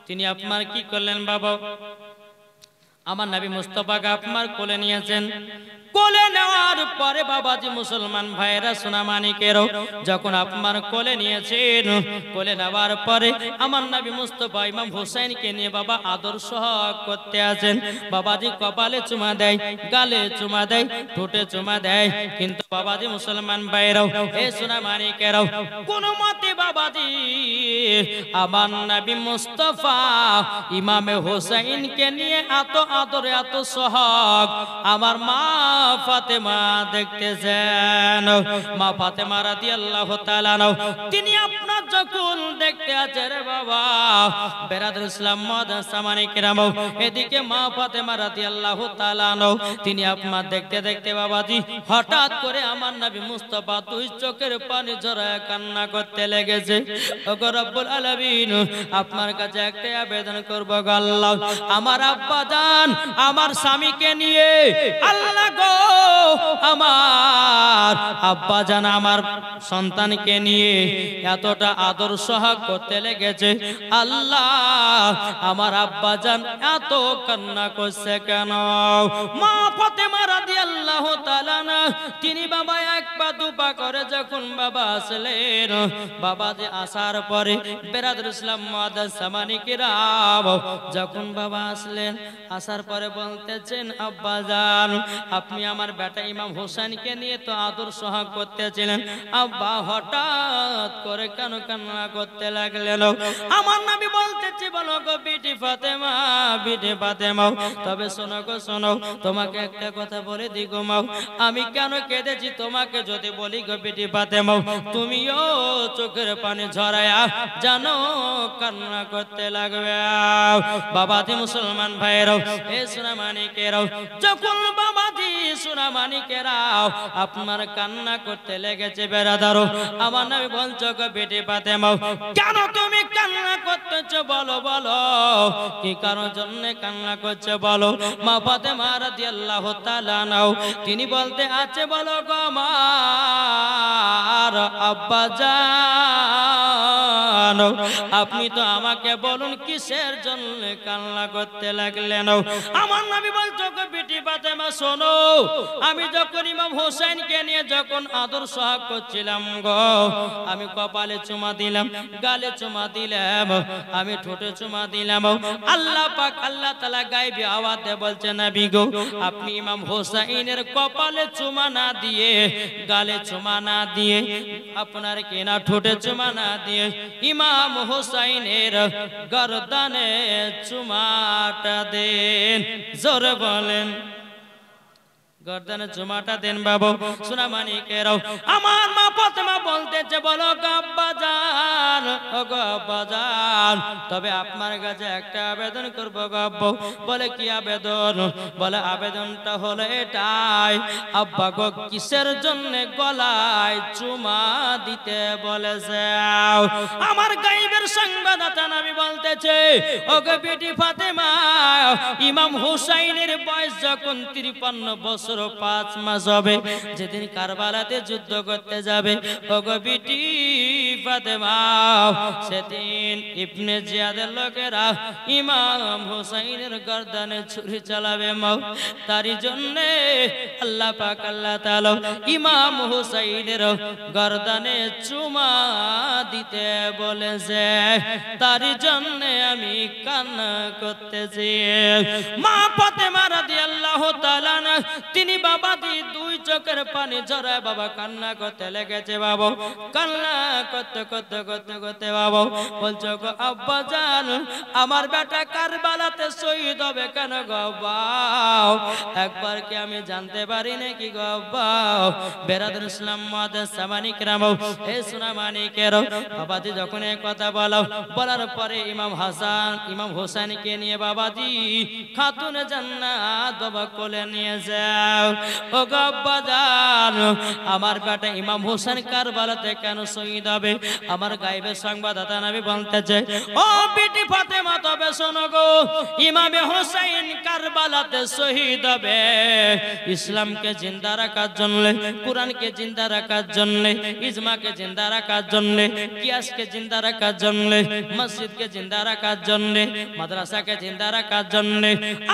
তিনি আপনার কি করলেন বাবা, আমার নবী মুস্তাফাকে আপনার কোলে নিয়েছেন। কোলে নেওয়ার পরে বাবাজি মুসলমান ভাইরা সোনামানিকেরও যখন আপনার কোলে নিয়েছেন, কোলে নেওয়ার পরে আমার নবী মুস্তাফা ইমাম হোসেনকে নিয়ে বাবা আদর্শ করতে আছেন। বাবাজি কপালে চুমা দেয়, গালে চুমা দেয়, ঠোঁটে চুমা দেয়, কিন্তু বাবাজি মুসলমান ভাইরাও এ সোনামানিকেরাও কোন মতে বাবাজি আমার নবী মুস্তাফা ইমামে হোসেনকে নিয়ে এত আদরে এত সোহাগ আমার মা ফাতেমা দেখতেছেন। মা ফাতেমা রাদিয়াল্লাহু তাআলা তিনি আপনার যখন দেখতে আছেন রে বাবা বেরাদুল ইসলাম মুআজ্জামানি কিরাম, এদিকে মা ফাতেমা রাদিয়াল্লাহু তাআলা তিনি আপনার দেখতে দেখতে বাবাজি হঠাৎ করে আমার নবী মুস্তাফা দুই চোখের পানি ঝরায় কান্না করতে লেগেছে। ওগো রব্বুল আলামিন, আপনার কাছে একটা আবেদন করব গো আল্লাহ, আমার আব্বা জান আমার স্বামীকে নিয়ে আল্লাহ গো আমার আব্বা জান আমার সন্তানকে নিয়ে এতটা আদর সোহাগ করতে লেগেছে, আল্লাহ আমার আব্বা জান এত কান্না করছে কেন? মা ফাতেমা রাদিয়াল্লাহু তাআলা তিনি বাবা এক পা দুপা করে যখন বাবা আসলেন, বাবা যে আসার পরে বেরাদুল ইসলাম মুআজ্জামানি কিরাম যখন বাবা আসলেন, আসার পরে বলতেছেন আব্বা জান আপনি আমার বেটা ইমাম হোসেনকে নিয়ে তো আদর সোহাগ করতেছিলেন, আব্বা হঠাৎ করে কেন কান্না করতে লাগলেন? আমার নবী বলতেছে বলো গো বিটি ফাতেমা, বিটি ফাতেমা, তবে শোনো গো শোনো, তোমাকে একটা কথা বলে দি গো মা, আমি কেন কেঁদেছি তোমাকে যদি বলি গো বিটি ফাতেমা, তুমিও চোখের পানি ঝরায়া জানো কান্না করতে লাগবে। বাবাজি মুসলমান ভাইরাও এ সোনামানিকেরাও যখন বাবাজি সোনামানিকেরাও আপনার কান্না করতে লেগেছে বেরাদারো, আমার নবী বলছো গো বিটি ফাতেমা কেন তুমি কান্না করতেছো বলো বলো, কি কারণ জন্য কান্না করছো বলো? মা ফাতেমা রাদিয়াল্লাহু তাআলা তিনি বলতে আছে বলো গো আমার আব্বা জান আপনি তো আমাকে বলুন কিসের জন্য কান্না করতে লাগলেন? আমার নবী বলছো গো বিটি ফাতেমা শোনো, আমি যখন ইমাম হোসেনকে নিয়ে যখন আদর সোহাগ করছিলাম গো, আমি কপালে চুমা দিলাম, গালে চুমা দিলাম, আমি ঠোঁটে চুমা দিলাম, আল্লাহ পাক আল্লাহ তাআলা গায়বী আওয়াজ দিয়ে বলছে নবী গো আপনি ইমাম হোসেনের কপালে চুমা না দিয়ে, গালে চুমা না দিয়ে, আপনার কেনা ঠোঁটে চুমা না দিয়ে ইমাম হোসেনের গর্দানে চুমাটা দেন। জোরে বলেন গর্দানে চুমাটা দেন বাবু সোনামানিকেরাও। আমার মা ফাতেমা বলতেছে বলো গো আব্বা জান, ও গো আব্বা জান তবে আপনার কাছে একটা আবেদন করবো গো আব্বা। বলে কি আবেদন? বলে আবেদনটা হলো এটাই, আব্বা গো কিসের জন্য গলায় চুমা দিতে বলেছে? আমার গায়বের সংবাদদাতা নবী বলতেছে ও গো বিটি ফাতেমা, ইমাম হুসাইনের বয়স যখন 53 বছর 5 মাস হবে, যেদিন কারবালাতে যুদ্ধ করতে যাবে ও গো বিটি ফাতেমা, সেদিন ইবনে জিয়াদের লোকেরা ইমাম হুসাইনের গর্দানে ছুরি চালাবে মা, তারই জন্য আল্লাহ পাক আল্লাহ তাআলা ইমাম হুসাইনের গর্দানে চুমা দিতে বলেছে, তারই জন্য আমি কান্না করতেছি। মা ফাতেমা রাদিয়াল্লাহু তাআলা তিনি বাবাজি দুই চোখের পানি ঝরায় বাবা কান্না করতে লেগেছে। বাবা কান্না করতে করতে করতে করতে বাবা বলছো গো আব্বা জান আমার বেটা কারবালাতে শহীদ হবে কেন গো আব্বা? একবার কি আমি জানতে পারি নাকি গো আব্বা? বেরাদুল ইসলাম মুআজ্জামানি কিরাম এ সোনামানিকেরাও বাবাজি যখন এই কথা বলার পরে ইমাম হাসান ইমাম হোসেনকে নিয়ে বাবাজি খাতুনে জান্নাত বাবা কোলে নিয়ে যাও। ও গো আব্বা জান আমার বেটা ইমাম হোসেন কারবালাতে কেন শহীদ হবে? আমার গায়বের সংবাদদাতা নবী বলতেছে ও বিটি ফাতেমা তবে শোনো গো, ইমামে হোসেন কারবালাতে শহীদ হবে ইসলামকে জিন্দা রাখার জন্য, কোরআনকে জিন্দা রাখার জন্য, ইজমাকে জিন্দা রাখার জন্য, কিয়াসকে জিন্দা রাখার জন্য, মসজিদকে জিন্দা রাখার জন্য, মাদ্রাসাকে জিন্দা রাখার জন্য,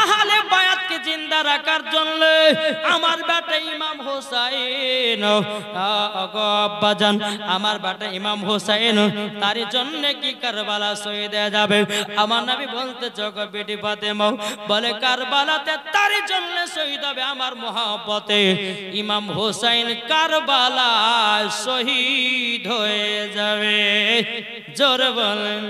আহলে বায়াতকে জিন্দা রাখার জন্য আমার বেটা ইমাম হোসেন আব্বাজান, আমার বেটা ইমাম হোসেন তার জন্য কি কারবালা শহীদ হয়ে যাবে। আমার নবী বলতে চোখ বেটি ফাতেমা বলে কারবালাতে তার জন্য শহীদ হবে আমার মহব্বতে ইমাম হোসেন কারবালা শহীদ হয়ে যাবে। জোরে বলেন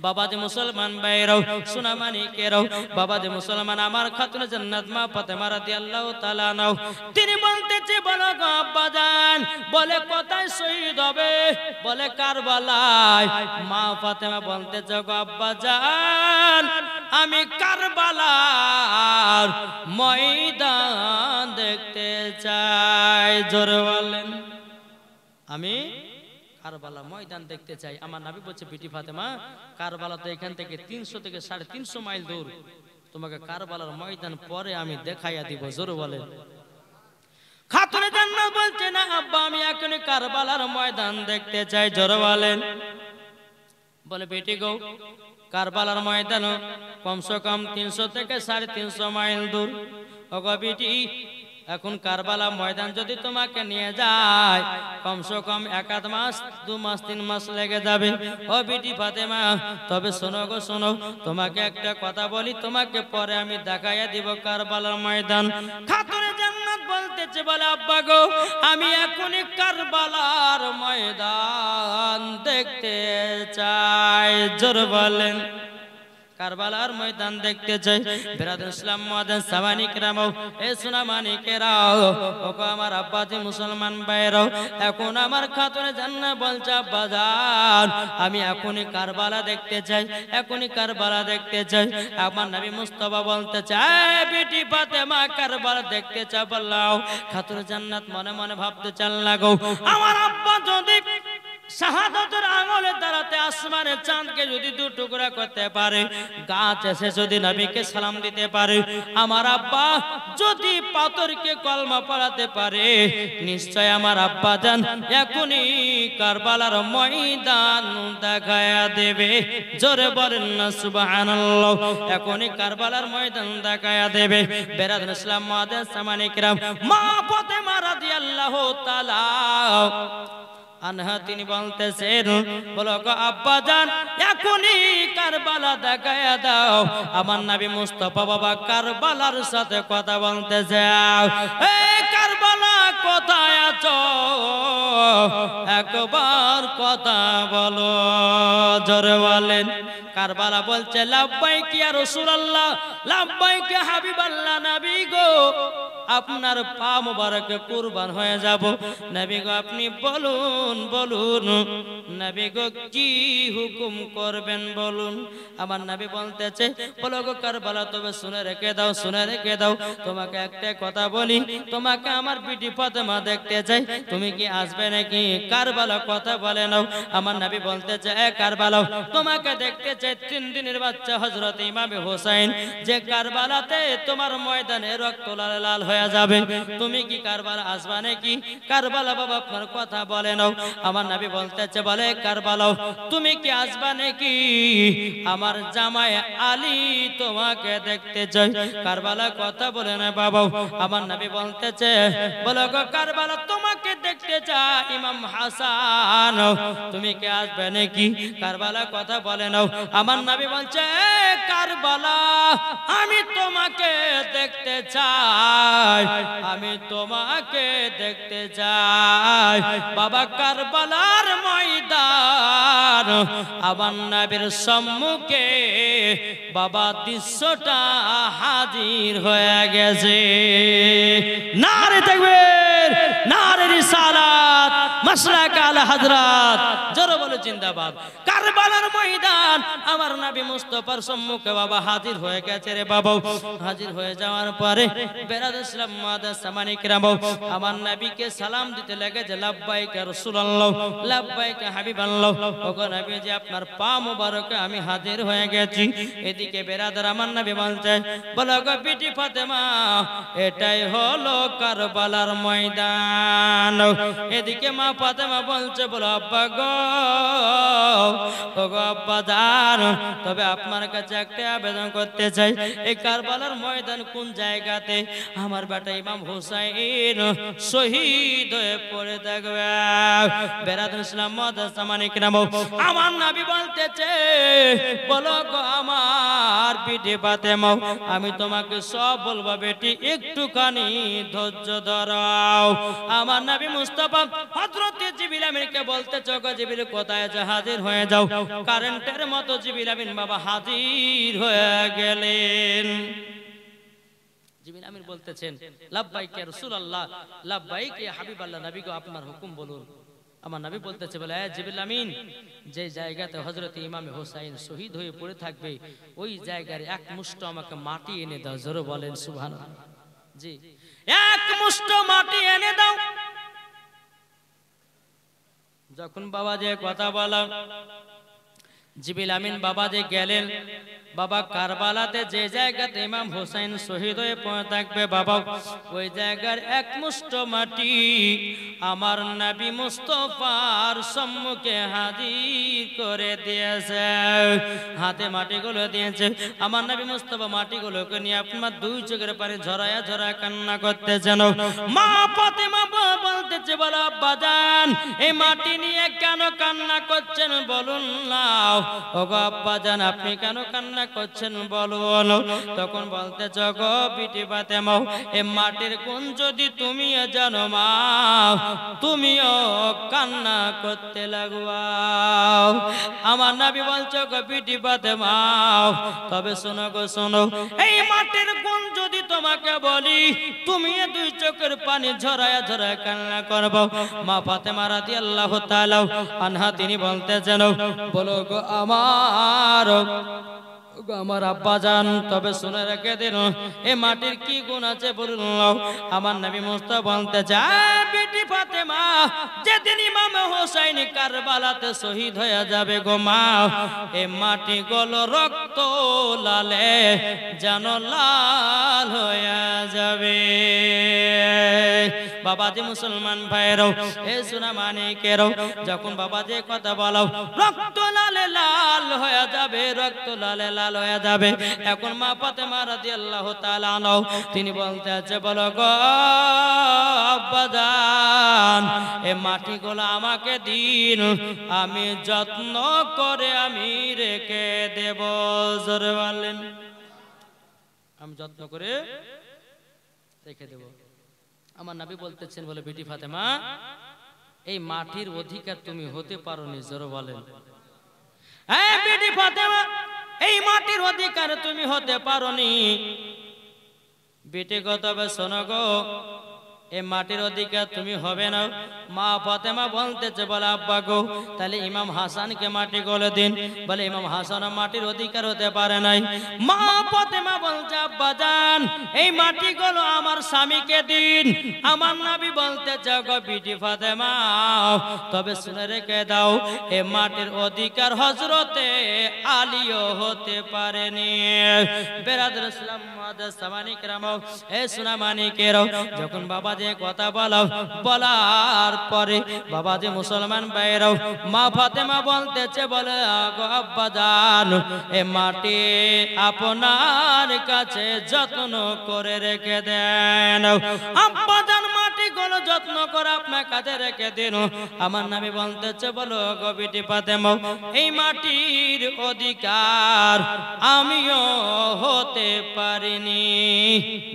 বাবাজি মুসলমান ভাইরাও সোনামানিকেরাও, বাবাজি মুসলমান আমার খাতুন জান্নাত মা ফাতেমা রাদিয়াল্লাহু তাআলা নাও, তিনি বলতেছে বলো গো আব্বাজান, বলে কোথায় শহীদ হবে, বলে কারবালায়। মা ফাতেমা বলতেছে গো আব্বাজান আমি কারবালার ময়দান দেখতে চাই। জোরে বলেন আমি কারবালা ময়দান দেখতে চাই। আমার নবী বলছে বিটি ফাতেমা কারবালা তো এখান থেকে 300 থেকে 350 মাইল দূর, তোমাকে কারবালার ময়দান পরে আমি দেখাইয়া দিব। জোরে বলেন খাতুনে জান্নাত বলছে না আব্বা আমি এখন কারবালার ময়দান দেখতে চাই। জোরে বলেন বলে বেটি গো কারবালার ময়দান কমসে কম 300 থেকে 350 মাইল দূর। ওগো বেটি এখন কারবালা ময়দান যদি তোমাকে নিয়ে যায় কমসে কম 1 মাস 2 মাস 3 মাস লেগে যাবে। ও বিটি ফাতেমা তবে শোনো গো শোনো, তোমাকে একটা কথা বলি, তোমাকে পরে আমি দেখাইয়া দিব কারবালার ময়দান। খাতুনে জান্নাত বলতেছে বলে আব্বা গো আমি এখনই কারবালার ময়দান দেখতে চাই। জোরে বলেন কারবালার ময়দান দেখতে চাই। বিরাদর ইসলাম মুআদ্দিন সাওয়ানি কিরামও এ সোনামানিকেরাও ওগো আমার আব্বাজি মুসলমান ভাইরাও, এখন আমার খাতুনে জান্নাত বলছে আব্বাজান আমি এখনই কারবালা দেখতে চাই, এখনই কারবালা দেখতে চাই। আমার নবী মুস্তাফা বলতে চায় বিটি ফাতেমা কারবালা দেখতে চাও বললাও। খাতুনে জান্নাত মনে মনে ভাবতে চাল লাগো আমার আব্বা যদি শাহাদাতের আঙ্গুলের দ্বারাতে আসমানের চাঁদকে যদি 2 টুকরা করতে পারে, গাছ এসে যদি নবীকে সালাম দিতে পারে, আমার আব্বা যদি পাথরকে কলমা পড়াতে পারে, নিশ্চয় আমার আব্বা জান এখনই কারবালার ময়দান দেখায়া দেবে। জোরে বলেন না সুবহানাল্লাহ, এখনই কারবালার ময়দান দেখায়া দেবে। বিরাদর ইসলাম মুআদ্দিন সাওয়ানি কিরাম মা ফাতেমা রাদিয়াল্লাহু তাআলা আনহা তিনি বলতেছেন বলো গো আব্বাজান এখনই কারবালা দেখায়া দাও। আমার নবী মুস্তাফা বাবা কারবালার সাথে কথা বলতে যাও, এই কারবালা কোথায় আছো একবার কথা বলো। জোরে বলেন কারবালা বলছে লাব্বাইক ইয়া রাসূলুল্লাহ, লাব্বাইক ইয়া হাবিবাল্লাহ, নবী গো আপনার পা মোবারকে কুরবান হয়ে যাব। নবী গো আপনি বলুন বলুন, নবী গো কি হুকুম করবেন বলুন। আমার নবী বলতেছে বলো গো কারবালা তবে শুনে রেখে দাও, শুনে রেখে দাও, তোমাকে একটা কথা বলি, তোমাকে আমার বিটি ফাতেমা দেখতে চাই, তুমি কি আসবে নাকি? কারবালা কথা বলে নাও। আমার নবী বলতেছে এ কারবালা তোমাকে দেখতে চাই 3 দিনের বাচ্চা হযরত ইমাম হোসেন, যে কারবালাতে তোমার ময়দানে রক্ত লাল হয়ে যাবে, তুমি কি কারবালা আসবা নাকি? কারবালা বাবা আপনার কথা বলে নাও। আমার নবী বলতেছে বলে কারবালা তুমি কি আসবা নাকি? আমার জামাই আলী তোমাকে দেখতে চাই। কারবালা কথা বলে না বাবা। আমার নবী বলতেছে বলো গো কারবালা তোমাকে দেখতে চাই ইমাম হাসান, তুমি কি আসবে নাকি? কারবালা কথা বলে নাও। আমার নবী বলছে কারবালা আমি তোমাকে দেখতে চাই, আমি তোমাকে দেখতে চাই। বাবা কারবালার ময়দান আমার নবীর সম্মুখে বাবা দৃশ্যটা হাজির হয়ে গেছে। নারে তাকবীর, নারে রিসালাত মাসলাক আলা হযরত জোরে বলে জিন্দাবাদ। কারবালার ময়দান আমার নবী মুস্তাফার সম্মুখে বাবা হাজির হয়ে গেছে রে বাবা। হাজির হয়ে যাওয়ার পরে বেরাদুল ইসলাম মাদাস সামানি কিরাম আমার নবীকে সালাম দিতে লাগে যে লাব্বাইক ইয়া রাসূলুল্লাহ, লাব্বাইক হাবিবাল্লাহ। ওগো নবী যে আপনার পা মোবারকে আমি হাজির হয়ে গেছি। এদিকে বেরাদার আমার নবী বলছে বলো গো বিটি ফাতেমা এটাই হলো কারবালার ময়দান। এদিকে মা ফাতেমা বলছে বলো আব্বা গো, ওগো আব্বা জান, তবে আপনার কাছে একটা আবেদন করতে চাই, এই কারবালার ময়দান কোন জায়গাতে আমার বেটা ইমাম হুসাইন শহীদ হয়ে পড়ে থাকবে। বেরাদুল ইসলাম মাদাস সামানি কিরাম আমার নবী বলতেছে বলো গো আমার বিটি ফাতেমা আমি তোমাকে সব বলবো বেটি, একটুখানি ধৈর্য ধরাও। আমার নবী মুস্তাফা হযরত জিবরিল আমিনকে বলতেছে গো জিবরিল কোথায় যে হাজির হয়ে যাও। কারেন্টের মতো জিবরিল আমিন বাবা হাজির হয়ে গেলেন। জিবরিল আমিন বলতেছেন লাব্বাইক ইয়া রাসূলুল্লাহ, লাব্বাইক ইয়া হাবিবাল্লাহ, নবী গো আপনার হুকুম বলুন। আমার নবী বলতেছে বলে জিবরিল আমিন যে জায়গাতে হযরত ইমাম হুসাইন শহীদ হয়ে পড়ে থাকবে ওই জায়গার এক মুষ্ঠ আমাকে মাটি এনে দাও। জোরে বলেন সুবহানাল্লাহ। জি এক মুষ্ঠ মাটি এনে দাও। যখন বাবা যে কথা বলা জিবরিল আমিন বাবা যে গেলেন বাবা কারবালাতে যে জায়গাতে ইমাম হুসাইন শহীদ হয়ে পড়ে থাকবে বাবা ওই জায়গার এক মুষ্ঠ মাটি আমার নবী মুস্তাফার সম্মুখে হাজির করে দিয়েছে। হাতে মাটিগুলো দিয়েছে। আমার নবী মুস্তাফা মাটিগুলোকে নিয়ে আপনার দুই চোখের পানি ঝরায়া ঝরা কান্না করতেছেন। মা ফাতেমা বলতেছে বলো আব্বা জান এই মাটি নিয়ে কেন কান্না করছেন বলুন না। ওগো আব্বা জান আপনি কেন কান্না করছেন বলুন। তখন বলতেছ গো বিটি ফাতেমা এই মাটির গুণ যদি তুমি জানো মা তুমিও কান্না করতে লাগবা। আমার নবী বলছো গো বিটি ফাতেমা তবে শোনো গো শোনো, এই মাটির গুণ যদি তোমাকে বলি তুমি দুই চোখের পানি ঝরায়া ঝরায়া কান্না করবো। মা ফাতেমা রাদিয়াল্লাহু তাআলা আনহা তিনি বলতেছেন বলো গো আমার আব্বা জান তবে শুনে রেখে দিন এ মাটির কি গুণ আছে বলুন। আমার নবী মুস্তাফা বলতে যায় বিটি ফাতেমা যেদিন ইমাম হুসাইন কারবালাতে শহীদ হয়ে যাবে গো মা এ মাটি গুলো রক্ত লালে যেন লাল হয়ে যাবে। বাবাজি মুসলমান ভাইরাও এ সোনা মানিকেরাও যখন বাবাজি কথা বলো রক্ত লালে লাল হয়ে যাবে, রক্ত লালে লাল হয়ে যাবে। এখন মা ফাতেমা রাদিয়াল্লাহু তাআলা আনহা তিনি বলতে আছে বলো গো আব্বা জান এই মাটিগুলো আমাকে দিন আমি যত্ন করে আমি রেখে দেব। জোরে বলেন আমি যত্ন করে রেখে দেব। আমার নবী বলতেছেন বলে বিটি ফাতেমা এই মাটির অধিকার তুমি হতে পারোনি। জোরে বলেন এই বিটি ফাতেমা এই মাটির অধিকার তুমি হতে পারোনি। বেটে গো তবে শোনো গো এই মাটির অধিকার তুমি হবে না। মা ফাতেমা বলতেছে বলে আব্বা গো তাহলে ইমাম হাসানকে মাটি গুলো দিন। বলে ইমাম হাসান মাটির অধিকার হতে পারে নাই। মা ফাতেমা বলছে আব্বা জান এই মাটি গুলো আমার স্বামীকে দিন। আমার নবী বলতেছে গো বিটি ফাতেমা তবে শুনে রেখে দাও এই মাটির অধিকার হযরতে আলীও হতে পারেনি। বেরাদুল ইসলাম মাদাস সামানি কিরাম এ সোনা মানিকেরাও যখন বাবা যে কথা বলার পরে বাবাজি মুসলমান ভাইরাও মা ফাতেমা বলতেছে বলে গো আব্বা জান এ মাটি আপনার কাছে যত্ন করে রেখে দেন। আব্বা জান মাটি গুলো যত্ন করে আপনার কাছে রেখে দিন। আমার নবী বলতেছে বলো গো বিটি ফাতেমা এই মাটির অধিকার আমিও হতে পারিনি।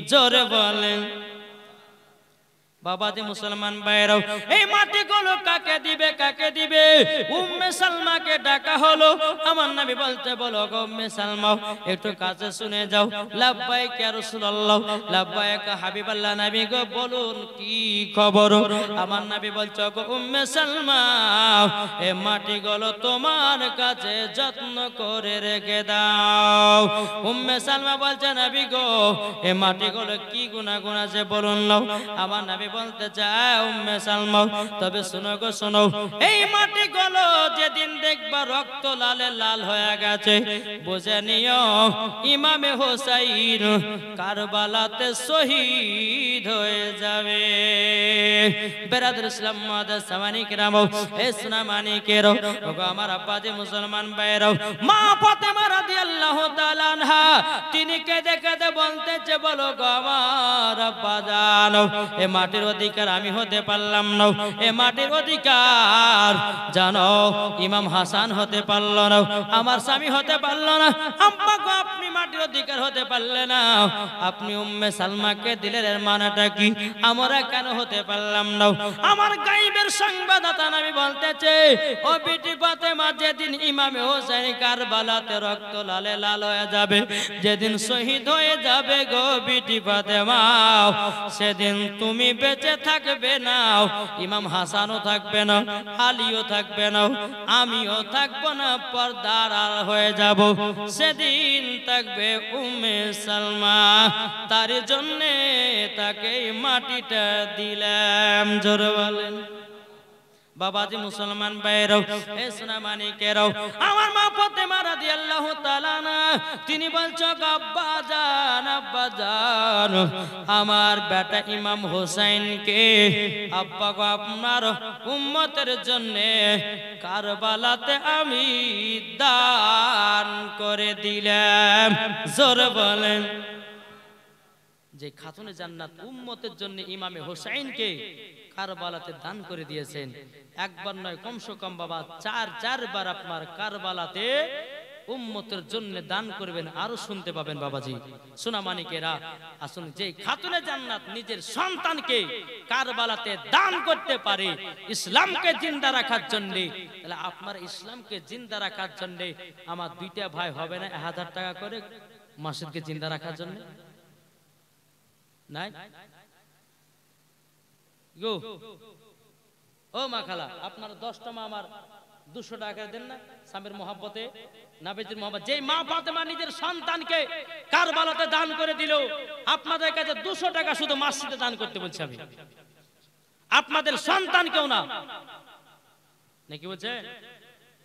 জোরে বলেন বাবাজি মুসলমান ভাইরাও, এই মাটিগুলো কাকে দিবে, কাকে দিবে? উম্মে সালমাকে ডাকা হলো। আমার নবী বলতে, বলো গো উম্মে সালমা, একটু কাছে শুনে যাও। লাব্বাইক ইয়া রাসূলুল্লাহ, লাব্বাইক হাবিবাল্লাহ, নবী গো বলুন কি খবর? আমার নবী বলছে, গো উম্মে সালমা, এই মাটিগুলো তোমার কাছে যত্ন করে রেখে দাও। উম্মে সালমা বলছে, নবী গো এই মাটিগুলো কি গুনাহ আছে বলুন না। আমার নবী বলতে চায়, উম্মে সালমা তবে শোনো গো শোনো, এই মাটিগুলো যেদিন দেখবা রক্ত লালে লাল হয়ে গেছে, বুঝে নিও ইমামে হোসাইন কারবালাতে শহীদ হয়ে যাবে। বেরাদর ইসলাম মাদার সামানিক রাম, এ সোনা মানিকের, ওগো আমার আব্বাজি মুসলমান ভাইরাও, মা ফাতেমা রাদিয়াল্লাহু তাআলা আনহা তিনি কেঁদে কেঁদে বলতেছে, বলো গো আমার আব্বা জানো, এ মাটির অধিকার আমি হতে পারলাম না, এ মাটির অধিকার জানো ইমাম হাসান হতে পারলো না, আমার স্বামী হতে পারলো না। আব্বা গো আপনি মাটির অধিকার হতে পারলে না, আপনি উম্মে সালমাকে দিলেন, এর মানেটা কি? আমরা কেন হতে পারলাম না? আমার গায়েবের সংবাদদাতা নবী বলতেছে, ও বিটি ফাতেমা, যেদিন ইমামে হোসেন কারবালাতে রক্ত লালে লাল হয়ে যাবে, যেদিন শহীদ হয়ে যাবে গো বিটি ফাতেমা, সেদিন তুমি বেঁচে থাকবে না, ইমাম হাসানও থাকবে না, আলীও থাকবে না, আমিও থাকবো না, পর্দার আড়াল হয়ে যাব। সেদিন থাকবে উম্মে সালমা, তার জন্যে তাকে মাটিটা দিলাম। জোরে বলেন বাবাজি মুসলমান ভাইরাও, এ সোনা মানিকেরাও, আমার মা ফাতেমা রাদিয়াল্লাহু তাআলা আনহা তিনি বলছো, আব্বা জান, আব্বা জান, আমার বেটা ইমাম হোসেনকে আব্বা গো আপনার উম্মতের জন্য কারবালাতে আমি দান করে দিলাম। জোরে বলেন, যে খাতুনে জান্নাত উম্মতের জন্য ইমামে হোসেনকে কারবালাতে দান করে দিয়েছেন। একবার নয়, কমসে কম বাবা চারবার আপনার কারবালাতে উম্মতের জন্য দান করবেন। আরো শুনতে পাবেন বাবাজি সোনা মানিকেরা, আসুন, যে খাতুনে জান্নাত নিজের সন্তানকে কারবালাতে দান করতে পারে ইসলামকে জিন্দা রাখার জন্য, তাহলে আপনার ইসলামকে জিন্দা রাখার জন্য আমার দুইটা ভাই হবে না 1000 টাকা করে মসজিদকে জিন্দা রাখার জন্য? নাই গো ও মা খালা, আপনারা 10টা মা আমার 200 টাকা দেন না স্বামীর মহব্বতে, নাবিজির মহব্বত। যেই মা ফাতেমা নিজের সন্তানকে কারবালাতে দান করে দিল, আপনাদের কাছে 200 টাকা শুধু মসজিদে দান করতে বলছি আমি, আপনাদের সন্তানকেও না, নাকি বলছে?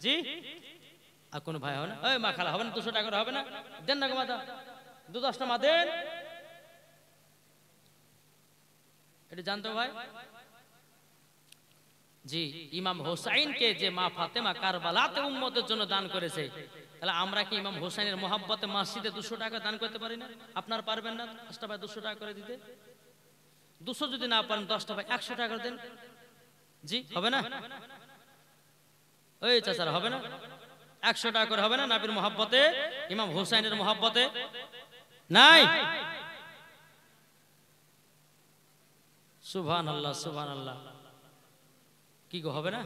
জি, আর কোন ভাই হবে না? ওই মা খালা হবে না? 200 টাকা হবে না? দেন না গো মাতা, 10টা মা দেন। এটা জানতো ভাই? জি, ইমাম হোসেনকে যে মা ফাতেমা কারবালাতে উম্মতের জন্য দান করেছে, তাহলে আমরা কি ইমাম হোসেনের মহব্বতে মসজিদে 200 টাকা দান করতে পারি না? আপনার পারবেন না 10টা ভাই 200 টাকা করে দিতে? 200 যদি না পারেন 10টা ভাই 100 টাকা করে দেন। জি, হবে না? ওই চাচারা হবে না? 100 টাকা করে হবে না? নবীর মহব্বতে, ইমাম হোসেনের মহব্বতে নাই? সুবহানাল্লাহ, সুবহানাল্লাহ। কি গো, হবে না?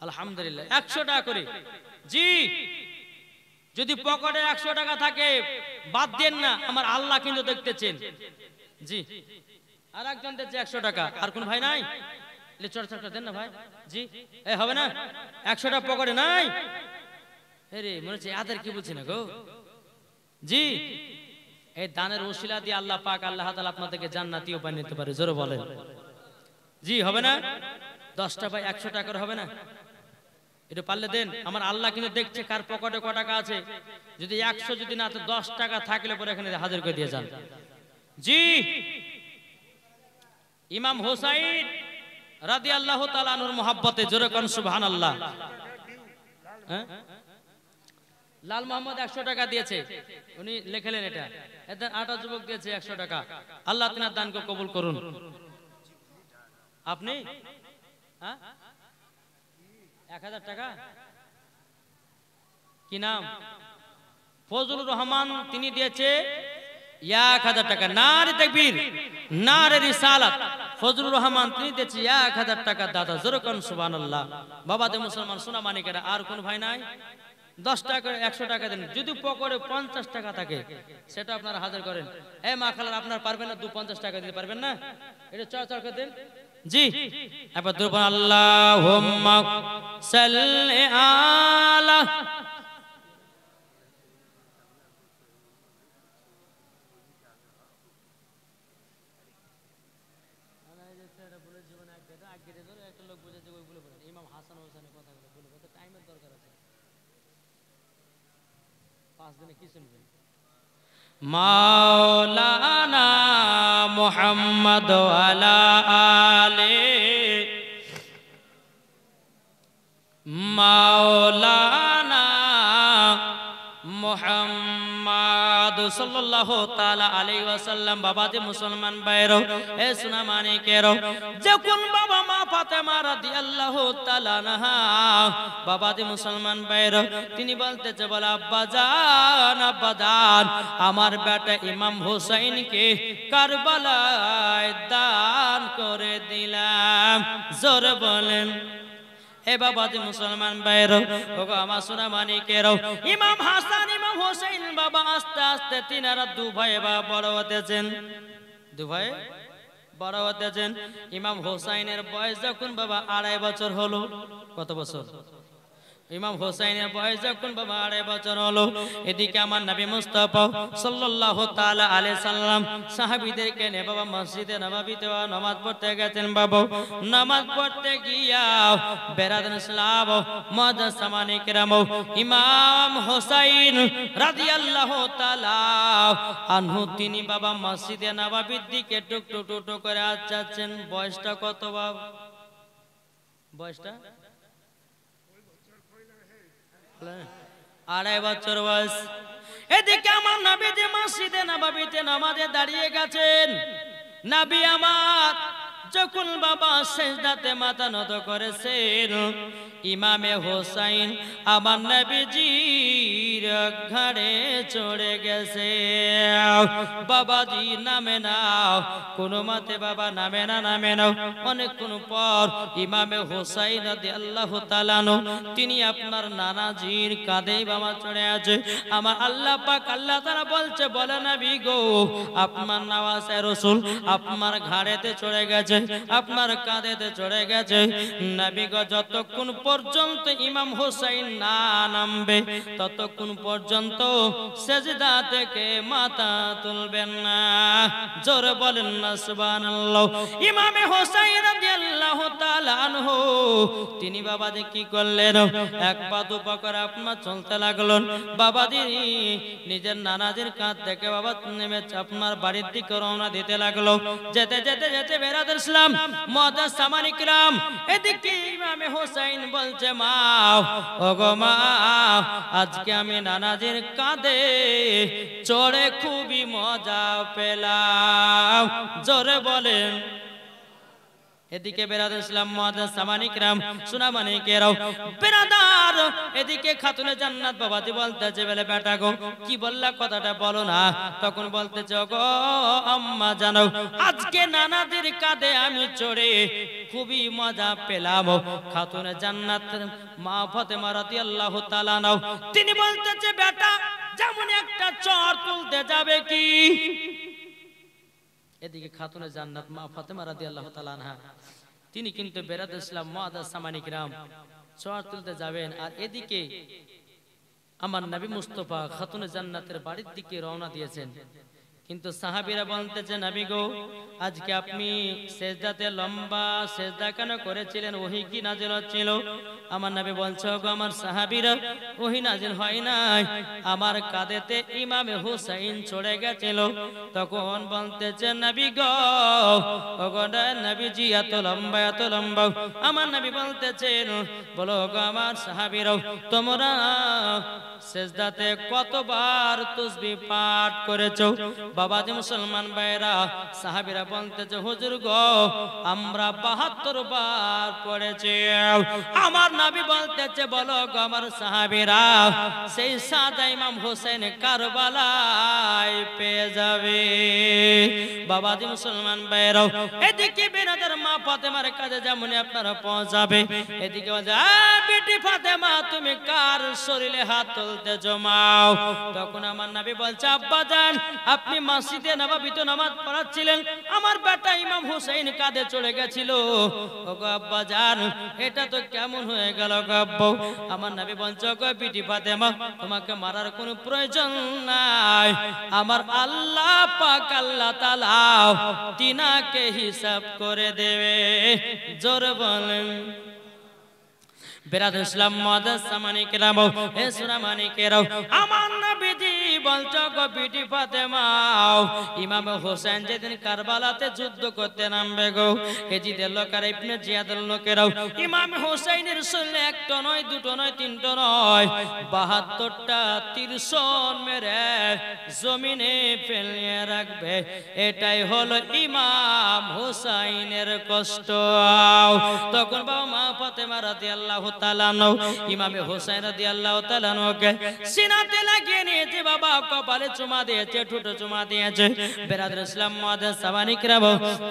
আলহামদুলিল্লাহ, 100 টাকা করে। জি, যদি পকেটে 100 টাকা থাকে বাদ দেন না, আমার আল্লাহ কিন্তু দেখতেছেন। জি, আর একজন দিচ্ছে 100 টাকা, আর কোন ভাই নাই? চর্চা দেন না ভাই। জি, এ হবে না? 100 টাকা পকেটে নাই? রে মনে হচ্ছে আদের কি বলছি না গো। জি, এই দানের ওসিলা দিয়ে আল্লাহ পাক, আল্লাহ তাআলা আপনাদেরকে জান্নাতীও বানিয়ে দিতে পারে। জোরে বলেন জি, হবে না? 10টা ভাই 100 টাকার হবে না? এটা পারলে দেন, আমার আল্লাহ কিন্তু দেখছে কার পকেটে ক টাকা আছে। যদি 100 যদি না, তো 10 টাকা থাকলে পরে এখানে হাজির করে দিয়ে যান। জি, ইমাম হোসাইন রাদিয়াল্লাহু তাআলা আনহুর মহব্বতে জোরে কোন সুবহানাল্লাহ। হ্যাঁ, লাল মোহাম্মদ 100 টাকা দিয়েছে, উনি লিখলেন এটা। এতে 8টা যুবক দিয়েছে 100 টাকা। আল্লাহ তিনার দানকে কবুল করুন। আপনি হ্যাঁ 1000 টাকা, কি নাম? ফজলুর রহমান, তিনি দিয়েছে 1000 টাকা। নারে তাকবীর, নারে রিসালাত। ফজলুর রহমান তিনি দিয়েছে 1000 টাকা দাদা যেরকম সুবহানাল্লাহ। বাবাতে মুসলমান সোনা মানিকেরা আর কোন ভাই নাই? 10 টাকা 100 টাকা দেন, যদি পকেটে 50 টাকা থাকে সেটা আপনারা হাজির করেন। এই মা খালার আপনার পারবেন না 250 টাকা দিতে পারবেন না? এটা চড় করে দেন জি। এবার দুরবান আল্লাহুম্মা সাল্লি আলা ইমাম হাসান হোসেনের কথাগুলো বলবো তো টাইমের দরকার আছে, 5 দিনে কি শুনবেন? মাওলানা মুহাম্মদ ওয়ালা আলে মাওলানা মুহাম্মদ সাল্লাল্লাহু তাআলা আলাইহি ওয়াসাল্লাম। বাবাজি মুসলমান ভাইরা, এ সোনা মানিকেরা, যখন বাবা মা ফাতেমা রাদিয়াল্লাহু তাআলা আনহা, বাবাজি মুসলমান ভাইরা, তিনি বলতেছে বলে আব্বা জান আমার বেটা ইমাম হোসেনকে কারবালায় দান করে দিলাম। জোরে বলেন। এ বাবাজি মুসলমান ভাইরা, ওগো আমার সোনা মানিকেরা, ইমাম হাসান ইমাম হোসেন বাবা আস্তে আস্তে তিনারা দু ভাই বাবা বড় হতেছেন, দু ভাই বড় হতেছেন। ইমাম হোসেনের বয়স যখন বাবা 2.5 বছর হলো, কত বছর? ইমাম হোসেনের বয়স যখন বাবা 2.5 বছর হলো, এদিকে আমার নবী মুস্তাফা সাল্লাল্লাহু তাআলা আলাইহি সাল্লাম সাহাবীদেরকে নিয়ে বাবা মসজিদে নববীতে নামাজ পড়তে গেছেন। বাবা নামাজ পড়তে গিয়া বেরাদান ইসলাম মুআজ্জাজ সামানে কিরাম, ইমাম হোসেন রাদিয়াল্লাহু তাআলা আনহু তিনি বাবা মসজিদে নববীর দিকে টুক টুক টুক করে যাচ্ছেন। বয়সটা কত বাবা? বয়সটা 2.5 বছর বয়স। এদিকে আমার নবী যে মসজিদে নববীতে নামাজে দাঁড়িয়ে গেছেন, নবী আমার যখন বাবা সিজদাতে মাথা নত করেছেন, ইমামে হোসেন আমার নবীজির ঘাড়ে চড়ে গেছে। বাবাজি নামে নাও, কোন মতে বাবা নামে না, নামে নাও। অনেকক্ষণ পর ইমামে হোসেন রাদিয়াল্লাহু তাআলা তিনি আপনার নানাজির কাঁধে বাবা চড়ে আছে। আমার আল্লাহ পাক আল্লাহ তাআলা বলছে, বলে নবী গো আপনার নওয়াজে রাসূল আপনার ঘাড়েতে চড়ে গেছে, আপনার কাঁধেতে চড়ে গেছে। নবী গো যতক্ষণ পর্যন্ত ইমাম হোসেন না নামবে ততক্ষণ পর্যন্ত সেজদা থেকে মাথা তুলবেন না। জোরে বলেন না সুবহানাল্লাহ। ইমামে হোসেন রাদিয়াল্লাহু তাআলা আনহু তিনি বাবাজি কি করলেন, এক পা দু পা করে আপনার চলতে লাগলেন। বাবাজি নিজের নানাজির কাঁধ থেকে বাবা নেমে আপনার বাড়ির দিকে রওনা দিতে লাগলো। যেতে যেতে যেতে বেরাদার ইসলাম মুআজ্জাজ সামানে কিরাম, এদিকে ইমামে হোসেন বলছে মা ওগো মা আজকে আমি নানাজির কাঁধে চড়ে খুবই মজা পেলাম। জোরে বলেন। এদিকে বেরাদার ইসলাম মুআজ্জাজ সামানে কিরাম সোনা মানিকেরাও বেরাদার, এদিকে খাতুনে জান্নাত বাবাজি বলতেছে বলে বেটা গো কি বললা কথাটা বলো না। তখন বলতেছে গো আম্মা জানো আজকে নানাদের কাঁধে আমি চড়ে খুবই মজা পেলাম। খাতুনে জান্নাত মা ফাতেমা রাদিয়াল্লাহু তাআলা নাও তিনি বলতেছে বেটা যেমন একটা চড় তুলতে যাবে কি। এদিকে খাতুনে জান্নাত মা ফাতেমা রাদিয়াল্লাহু তাআলা আনহা তিনি কিন্তু বেরাদার ইসলাম মুআজ্জাজ সামানে কিরাম চড় তুলতে যাবেন, আর এদিকে আমার নবী মুস্তাফা খাতুনে জান্নাতের বাড়ির দিকে রওনা দিয়েছেন। কিন্তু সাহাবীরা বলতেছে নবী গো আজকে আপনি সেজদাতে লম্বা সেজদা কেন করেছিলেন, ওহী কি নাযিল হচ্ছিল? আমার নবী বলছে গো আমার সাহাবীরা ওহী নাযিল হয় নাই, আমার কাঁধেতে ইমামে হোসেন চড়ে গেছিল। তখন বলতেছে নবী গো ওগো নবীজি এত লম্বা এত লম্বা। আমার নবী বলতেছেন বলো গো আমার সাহাবীরা তোমরা সেজদাতে কতবার তাসবিহ পাঠ করেছো? বাবাজি মুসলমান ভাইরা সাহাবীরা বলতেছে হুজুর গো আমরা 72 বার পড়েছি। আমার নবী বলতেছে বলো গো আমার সাহাবীরা সেই সাদা ইমাম হোসেন কারবালায় পেয়ে যাবে। বাবাজি মুসলমান ভাইরা এদিকে বিনাদের মা ফাতেমার কাছে যেমন আপনারা পৌঁছাবে, এদিকে বলছে বেটি ফাতেমা তুমি কার শরীরে হাত তুলতে জমাও। তখন আমার নবী বলছে আব্বাজান আপনি মসজিদে নববীতে নামাজ পড়াচ্ছিলেন, আমার বেটা ইমাম হুসাইন কাঁধে চলে গেছিল। ওগো আব্বাজান এটা তো কেমন হয়ে গেল গো আব্বু। আমার নবী বলছে গো বেটি ফাতেমা তোমাকে মারার কোনো প্রয়োজন নাই, আমার আল্লাহ পাক আল্লাহ তাআলা তিনাকে হিসাব করে দেবে। জোর বলেন বেরাদ ইসলাম মুআদ্দাস সামানিকেরাম হে সুনামানিকেরাম আমার নবীজি বলছো গো বিটি ফাতেমা ইমাম হোসেন যেদিন কারবালাতে যুদ্ধ করতে নামবে গো এজিদের লোকেরা ইবনে জিয়াদের লোকেরাও ইমাম হোসেনের শরীরে একটা নয় দুটো নয় তিনটা নয় 72টা তীরশন মেরে জমিনে ফেলিয়ে রাখবে। এটাই হলো ইমাম হোসেনের কষ্ট। তখন বাবা মা ফাতেমা রাদিয়াল্লাহু তাআলা ইমাম হোসেন রাদিয়াল্লাহু তাআলা কে সিনাতে লাগিয়ে নিয়েছে, বাবা কপালে চুমা দিয়েছে, ঠোঁটে চুমা দিয়েছে। বেরাদর ইসলাম মুআদ্দাস সামানিকেরাম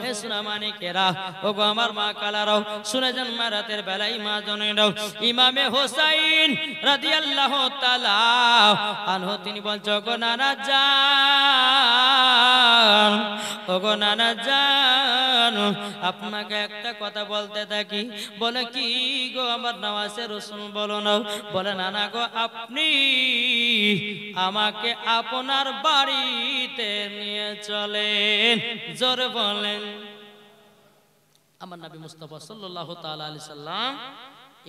হে সুনামানিকেরা ওগো আমার মা কালারাও শুনে যান রাতের বেলায় মা জনেরাও ইমাম হোসেন রাদিয়াল্লাহু তাআলা আনহু তিনি বলছো গো নানা জান ওগো নানা জান আপনাকে একটা কথা বলতে থাকি। বলে কি গো আমার নওয়াজে রাসূল বলো না। বলে নানা গো আপনি আমাকে আপনার বাড়িতে নিয়ে চলেন। জোরে বলেন। আমার নবী মুস্তাফা সাল্লাল্লাহু তাআলা আলাইহি সাল্লাম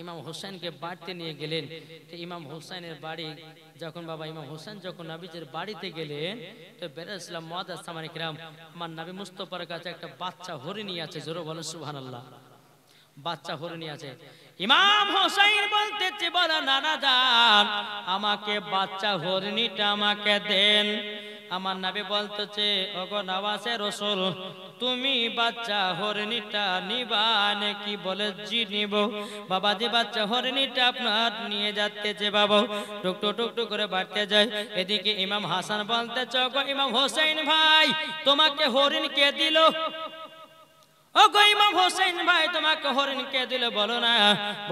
ইমাম হোসেনকে বাড়িতে নিয়ে গেলেন। তো ইমাম হোসেনের বাড়ি যখন বাবা ইমাম হোসেন যখন নবীজির বাড়িতে গেলেন তো বেরাদ ইসলাম মুআদ্দাস সামানিকেরাম আমার নবী মুস্তাফার কাছে একটা বাচ্চা হরিণী আছে। জোরে বলেন সুবহানাল্লাহ। বাচ্চা হরিণী আছে। ইমাম হোসেন বলতেছে বলে নানা জান আমাকে বাচ্চা হরিণীটা আমাকে দেন। আমার নবী বলতেছে ওগো নওয়াজে রাসূল তুমি বাচ্চা হরিণীটা নিবা নাকি? বলে জি নিব। বাবা যে বাচ্চা হরিণীটা আপনার নিয়ে যাচ্ছে বাবা টুকটুক টুকটুক করে বাড়তে যায়। এদিকে ইমাম হাসান বলতেছে ওগো ইমাম হোসেন ভাই তোমাকে হরিণ কে দিল? ওগো ইমাম হোসেন ভাই তোমাকে হরিণ কে দিল বলো না।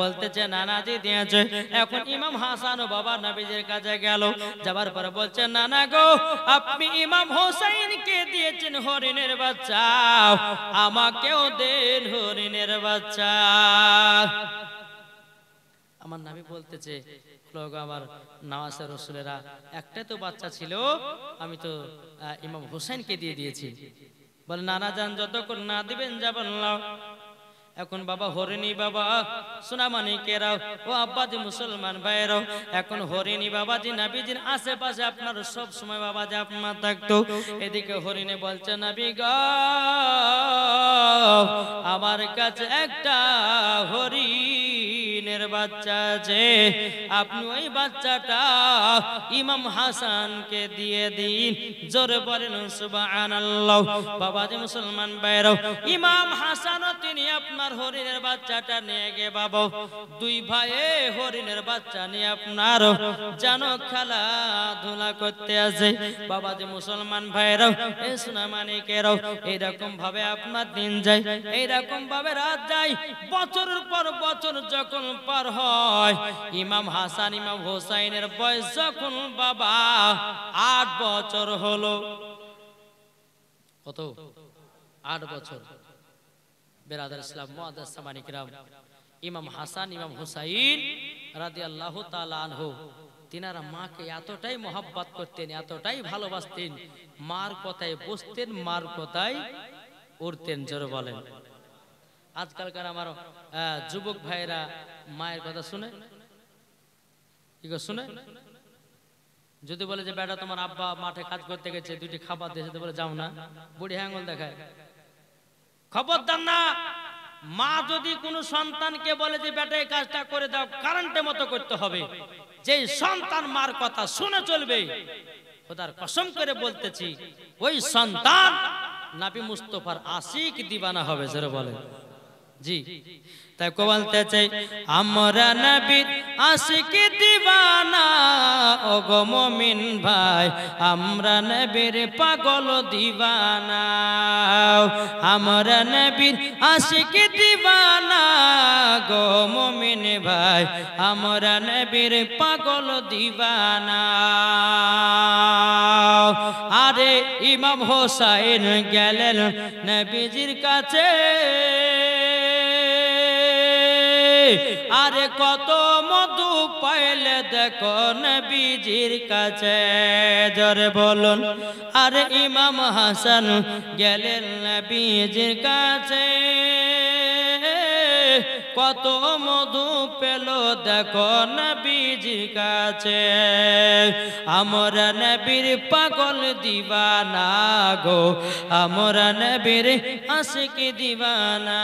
বলতেছে নানাজি দিয়েছে। এখন ইমাম হাসান ও বাবা নবীজির কাছে গেল, যাবার পরে বলছে নানা গো আপনি ইমাম হোসেন কে দিয়েছেন হরিণের বাচ্চা, আমাকেও দেন হরিণের বাচ্চা। আমার নবী বলতেছে আমার নওয়াজে রাসূলেরা একটা তো বাচ্চা ছিল আমি তো ইমাম হোসেনকে দিয়ে দিয়েছি। বলে নানা জান যতক্ষণ না দিবেন যাবেন না। এখন বাবা হরিণী বাবা সুনামানিকেরাও ও আব্বাজি মুসলমান ভাইরাও এখন হরিণী বাবাজি নবীজির আশেপাশে আপনার সব সময় বাবাজি আপনার থাকতো। এদিকে হরিণী বলছে নবী গো আমার কাছে একটা হরিণের বাচ্চা আছে, আপনি ওই বাচ্চাটা ইমাম হাসানকে দিয়ে দিন। জোরে বলেন সুবহানাল্লাহ। বাবাজি মুসলমান ভাইরাও ইমাম হাসানও তিনি আপনার হরিণের বাচ্চাটা নিয়ে গে বাবা দুই ভাইয়ে হরিণের বাচ্চা নিয়ে আপনার জানো খেলাধুলা করতে আসে। বাবাজি মুসলমান ভাইরাও এই সুনামানিকেরাও এইরকম ভাবে আপনার দিন যায়, এইরকম ভাবে রাত যায়। বছরের পর বছর যখন পার হয় ইমাম হাসান ইমাম হোসাইনের বয়স যখন বাবা 8 বছর হলো। কত? 8 বছর। বেরাদার ইসলাম মুআদ্দাস সামানিকেরাম ইমাম হাসান ইমাম হুসাইন রাদিয়াল্লাহু তাআলা আনহু তিনারা মাকে এতটাই মহব্বত করতেন, এতটাই ভালোবাসতেন, মার কথায় বসতেন, মার কথায় উঠতেন। জোরে বলেন। আজকালকার আমার যুবক ভাইরা মায়ের কথা শুনে কি শুনে যদি বলে যে বেটা তোমার আব্বা মাঠে কাজ করতে গেছে দুটি খাবার দিয়েছে বলে যাও না, বুড়ি আঙ্গুল দেখায়। খবরদার না, মা যদি কোনো সন্তানকে বলে যে বেটা এই কাজটা করে দাও কারেন্টের মতো করতে হবে। যে সন্তান মার কথা শুনে চলবে খোদার কসম করে বলতেছি ওই সন্তান নবী মুস্তাফার আশিক দিওয়ানা হবে জোরে বলেন জি তাই কো বলতে চাই আমরা নবীর আশিক দিওয়ানা ও গো মুমিন ভাই আমরা নবীর পাগল দিওয়ানা আমরা নবীর আশিক দিওয়ানা গো মুমিন ভাই আমরা নবীর পাগল দিওয়ানা আরে ইমাম হোসেন গেলেন নবীজির কাছে আরে কত মধু পাইলে দেখো নবীজির কাছে জোরে বলুন আরে ইমাম হাসান গেলেন নবীজির কাছে কত মধু পেল দেখো নবীজির কাছে আমরা নবীর পাগল দিওয়ানা গো আমরা নবীর আশিক দিওয়ানা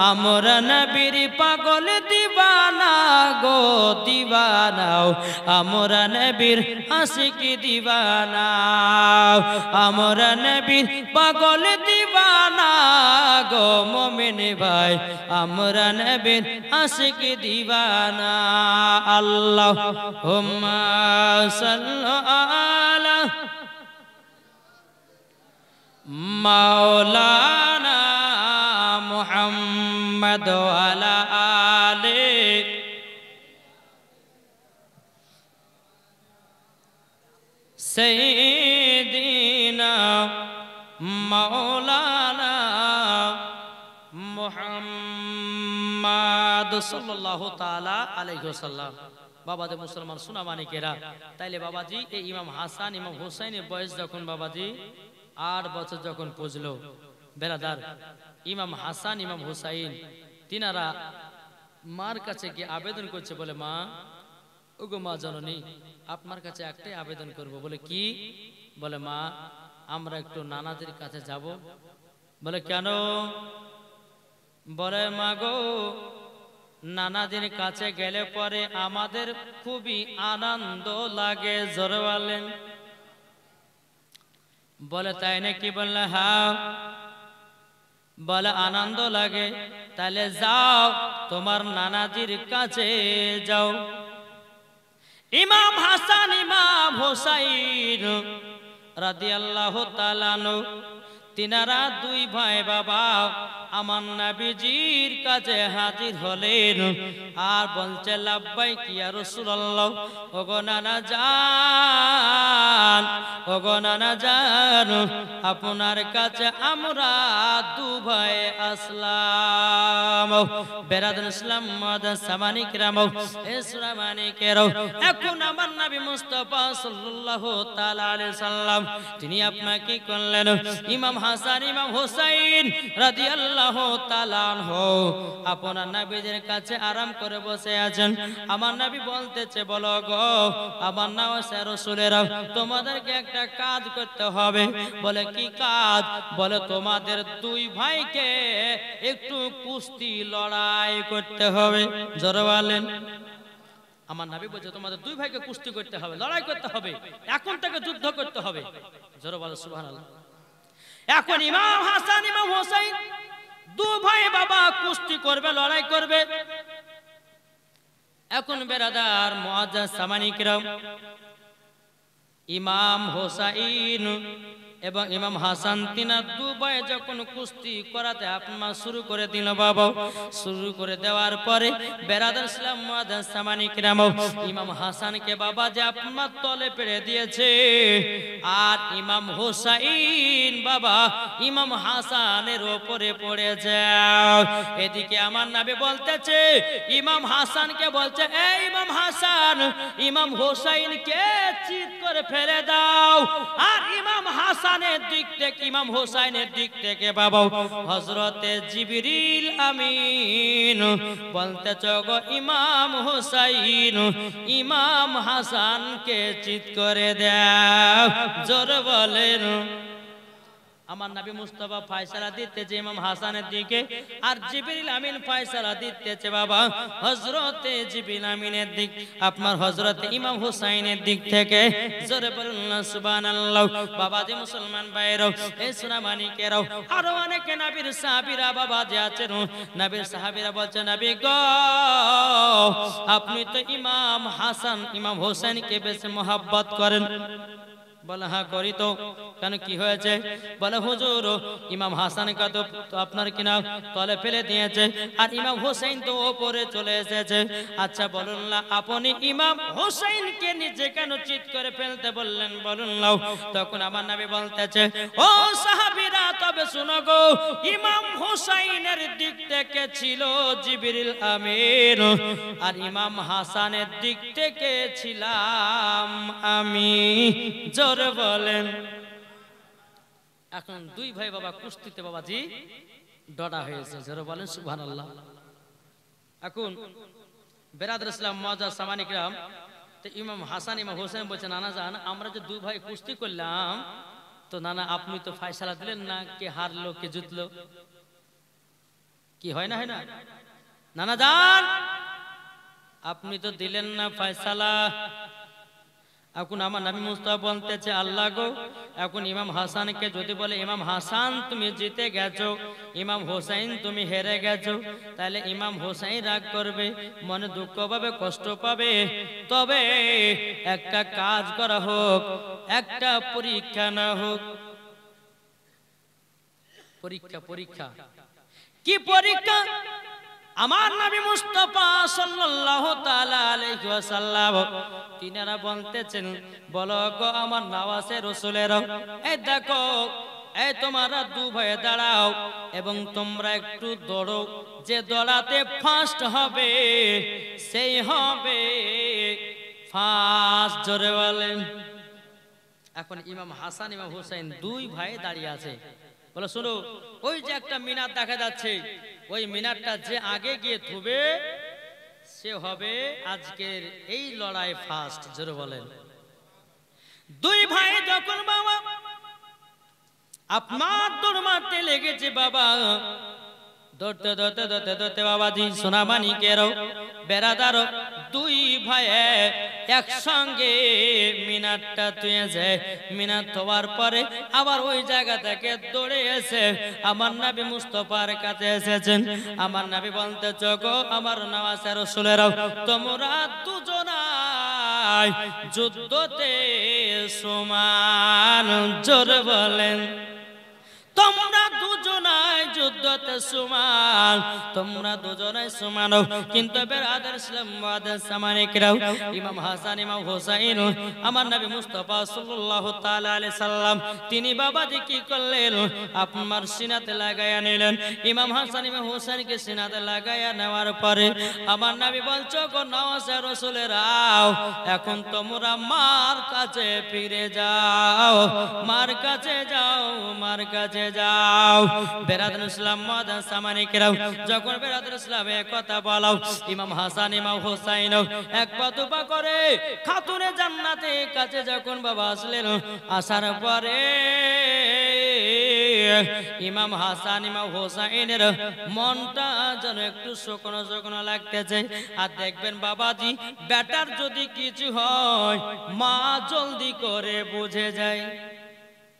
আমরা নবীর পাগল দিওয়ানা গো দিওয়ানা আমরা নবীর আশিক দিওয়ানা আমরা নবীর পাগল দিওয়ানা গো মুমিন ভাই আমরা নবীর আশিক দিওয়ানা আল্লাহুম্মা সাল্লি আলা মাওলানা মুহাম্মদ ওয়া আলা আলি সাইয়্যিদিনা মাওলানা মুহাম্মদ সাল্লাল্লাহু তাআলা আলাইহি ওয়াসাল্লাম বাবাজি মুসলমান সোনা মানিকেরা তাইলে বাবাজি এই ইমাম হাসান ইমাম হুসাইনের বয়স যখন বাবাজি 8 বছর যখন পৌঁছলো বেরাদার ইমাম হাসান ইমাম হুসাইন তিনারা মার কাছে গিয়ে আবেদন করছে বলে মা ওগো মা জননী আপনার কাছে একটাই আবেদন করব বলে কি বলে মা আমরা একটু নানাদের কাছে যাব বলে কেন বলে মা গো নানাদের কাছে গেলে পরে আমাদের খুবই আনন্দ লাগে জোরে বলেন বলে তাই নাকি বললে হ্যাঁ বলে আনন্দ লাগে তাহলে যাও তোমার নানাজির কাছে যাও ইমাম হাসান ইমাম হুসাইন রাদিয়াল্লাহু তাআলা আনহু তিনারা দুই ভাই বাবা আমার নবীজির কাছে হাজির হলেন আর বলছে লাব্বাইক ইয়া রাসূলুল্লাহ ওগো নানা জান ওগো নানা জান আপনার কাছে আমরা দু ভাই আসলাম বেরাদুল ইসলাম মাদান সামানি کرام ইসলামানি কেরাও এখন আমার নবী মুস্তাফা সাল্লাল্লাহু তাআলা আলাইহি সাল্লাম তিনি আপনাকে করলেন ইমাম হাসান ইমাম হুসাইন রাদিয়াল্লাহু তাআলা আনহু আপনার নবীর কাছে আরাম করে বসে আছেন আমার নবী বলতেছে বলো গো আমার নওয়াসে রাসূলেরা তোমাদেরকে একটা কাজ করতে হবে বলে কি কাজ বলে তোমাদের দুই ভাইকে একটু কুস্তি লড়াই করতে হবে জোরে বলেন আমার নবী বলছে তোমাদের দুই ভাইকে কুস্তি করতে হবে লড়াই করতে হবে এখন থেকে যুদ্ধ করতে হবে জোরে বলো সুবহানাল্লাহ এখন ইমাম হাসান ইমাম হুসাইন দু ভাই বাবা কুস্তি করবে লড়াই করবে এখন বেরাদার মুআজ্জাজ সামানি کرام ইমাম হুসাইন এবং ইমাম হাসান তিনা দু ভাই যখন কুস্তি করাতে আপনার শুরু করে দিল বাবা শুরু করে দেওয়ার পরে বেরাদার ইসলাম মুআজ্জাজ সামানি کرام ইমাম হাসানকে বাবা যে আপনার তলে পেড়ে দিয়েছে আর ইমাম হুসাইন বাবা ইমাম হাসানের উপরে পড়ে যায় এদিকে আমার নবী বলতেছে ইমাম হাসানকে বলছে এই ইমাম হাসান ইমাম হুসাইনকে চিৎ করে ফেলে দাও আর ইমাম হাসানের দিক থেকে ইমাম হুসাইনের দিক থেকে বাবা হযরতে জিবরিল আমিন বলতেছে গো ইমাম হুসাইন ইমাম হাসানকে চিৎ করে দাও জোরে বলেন আমার নবী মুস্তাফা ফয়সালা দিতেছে ইমাম হাসানের দিকে, আর জিবরিল আমিন ফয়সালা দিতেছে বাবা হযরতে জিবরিল আমিনের দিক, আপনার হযরতে ইমাম হুসাইনের দিক থেকে। জোরে বলুন না সুবহানাল্লাহ। বাবাজি মুসলমান ভাইরাও, এই সোনামানিকেরাও, আরো অনেকে নবীর সাহাবীরা বাবাজি আছেন, নবীর সাহাবীরা বলছে নবী গো আপনি তো ইমাম হাসান ইমাম হোসেনকে বেশি মহব্বত করেন। বলে হ্যাঁ করি তো, কেন কি হয়েছে? বলে হুজুর ইমাম হাসানকে তো আপনার কিনা তলে ফেলে দিয়েছে, আর ইমাম হোসেন তো ওপরে চলে এসেছে। আচ্ছা বলুন না আপনি ইমাম হোসেনকে নিচে কেন চিৎ করে ফেলতে বললেন বলুন না? তখন আমার নবী বলতেছে ও সাহাবীরা তবে শুনো গো, ইমাম হোসেনের দিক থেকে ছিল জিবরিল আমিন, আর ইমাম হাসানের দিক থেকে ছিলাম আমি। জোরে বলেন। এখন দুই ভাই বাবা কুস্তিতে বাবাজি ডডা হয়েছে। জোরে বলেন সুবহানাল্লাহ। এখন বেরাদর ইসলাম মুআজ্জাজ সামানি কিরাম, তো ইমাম হাসান ইমাম হোসেন বলছে নানা জান আমরা যে দুই ভাই কুস্তি করলাম, তো নানা আপনি তো ফয়সালা দিলেন না কে হারলো কে জিতলো, কি হয় না হয় না? নানা জান আপনি তো দিলেন না ফয়সালা। এখন আমার নবী মুস্তাফা বলতেছে আল্লাহ গো, এখন ইমাম হাসানকে যদি বলে ইমাম হাসান তুমি জিতে গেছো, ইমাম হোসেন তুমি হেরে গেছো, তাহলে ইমাম হোসেন রাগ করবে, মনে দুঃখ পাবে, কষ্ট পাবে। তবে একটা কাজ করা হোক, একটা পরীক্ষা না হোক। পরীক্ষা পরীক্ষা কি পরীক্ষা? আমার নবী মুস্তাফা সাল্লাল্লাহু তাআলা আলাইহি ওয়াসাল্লাম তিনারা বলতেছেন বলো গো আমার নওয়াজে রাসূলেরা, এই দেখো এই তোমরা দু ভাই দাঁড়াও এবং তোমরা একটু দৌড়ো, যে দৌড়াতে ফার্স্ট হবে সেই হবে ফার্স্ট। জোরে বলেন। এখন ইমাম হাসান ইমাম হোসেন দুই ভাই দাঁড়িয়ে আছে। বলো শুনো, ওই যে একটা মিনার দেখা যাচ্ছে, ওই মিনারটা যে আগে গিয়ে থুবে সে হবে আজকের এই লড়াই ফার্স্ট। জোরে বলেন। দুই ভাই যখন বাবা আপনার দৌড় মারতে লেগেছে বাবা, দৌড়তে দৌড়তে দৌড়তে দৌড়তে বাবাজি সোনামানিকেরও বেরাদারও দুই ভাই একসঙ্গে মিনারটা তুয়েছে। মিনার থোয়ার পরে আবার ওই জায়গা থেকে দৌড়ে এসে আমার নবী মুস্তাফার কাছে এসেছেন। আমার নবী বলতে গো আমার নওয়াজে রাসূলেরাও তোমরা দুজনাই যুদ্ধতে সমান। জোরে বলেন। তোমরা দুজনাই যুদ্ধতে সমান, তোমরা দুজনাই সমান। কিন্তু বেরাদার ইসলাম মুআজ্জাজ সামানিকরাও ইমাম হাসান ইমাম হোসেন আমার নবী মুস্তাফা সাল্লাল্লাহু তাআলা আলাইহি সাল্লাম তিনি বাবাজি কি করলেন? আপনার সিনাতে লাগায়া নিলেন। ইমাম হাসান ইমাম হোসেনকে সিনাতে লাগায়া নেওয়ার পরে আমার নবী বলছো গো নওয়াজে রাসূলেরাও এখন তোমরা মার কাছে ফিরে যাও, মার কাছে যাও, মার কাছে যাও। বেরাদর ইসলাম মুআজ্জাজ সামানিকরাও যখন বেরাদর ইসলামে কথা বলাও, ইমাম হাসান ইমাম হোসেন এক পা দুপা করে খাতুনে জান্নাতে কাছে যখন বাবা আসলেন, আসার পরে ইমাম হাসান ইমাম হোসেনের মনটা যেন একটু শুকনো শুকনো লাগতেছে। আর দেখবেন বাবাজি বেটার যদি কিছু হয় মা জলদি করে বুঝে যায়,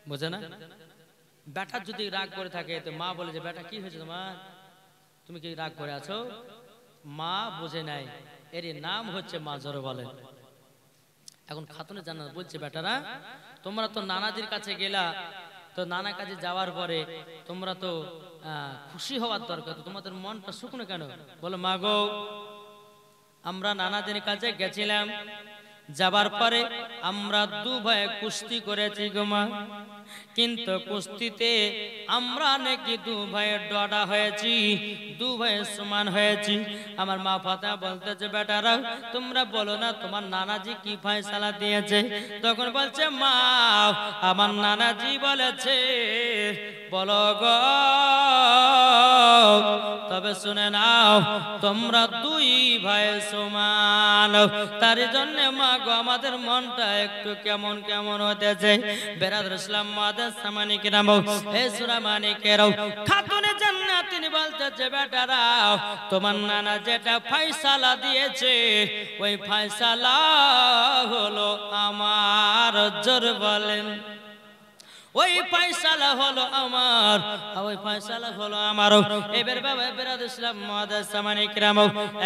বুঝে না? বেটা যদি রাগ করে থাকে তো মা বলে যে বেটা কি হয়েছে তোমার, তুমি কি রাগ করে আছো? মা বুঝে নাই, এর নাম হচ্ছে মা। জোরে বলেন। এখন খাতুনে জান্নাত বলছে বেটারা তোমরা তো নানাজির কাছে গেলা, তো নানা কাছে যাওয়ার পরে তোমরা তো খুশি হওয়ার দরকার, তো তোমাদের মনটা শুকনো কেন? বলো মা গো আমরা নানাজির কাছে গেছিলাম, যাবার পরে আমরা দু ভাই কুস্তি করেছি গো মা, কিন্তু কুস্তিতে আমরা নাকি দু ভাইয়ের ডডা হয়েছি, দু ভাইয়ের সমান হয়েছি। আমার মা ফাতেমা বলতেছে বেটারা তোমরা বলো না তোমার নানাজি কি ফয়সালা দিয়েছে? তখন বলছে মা আমার নানাজি বলেছে বলো গো, তবে শুনে নাও তোমরা দুই ভাই সমান, তার জন্য মা গো আমাদের মনটা একটু কেমন কেমন হতেছে বেরাদর ইসলাম মাদার সামানি কিরাম হে সূরা মানিকেরাও খাতুনে জান্নাত তিনি বলতেছে বেটারা তোমার নানা যেটা ফয়সালা দিয়েছে ওই ফয়সালা হলো আমার জোর বলেন ওই ফয়সালা হলো আমার ওই ফয়সালা হলো আমার এবার বাবা বেরাদর ইসলাম মাদার সামানি কিরাম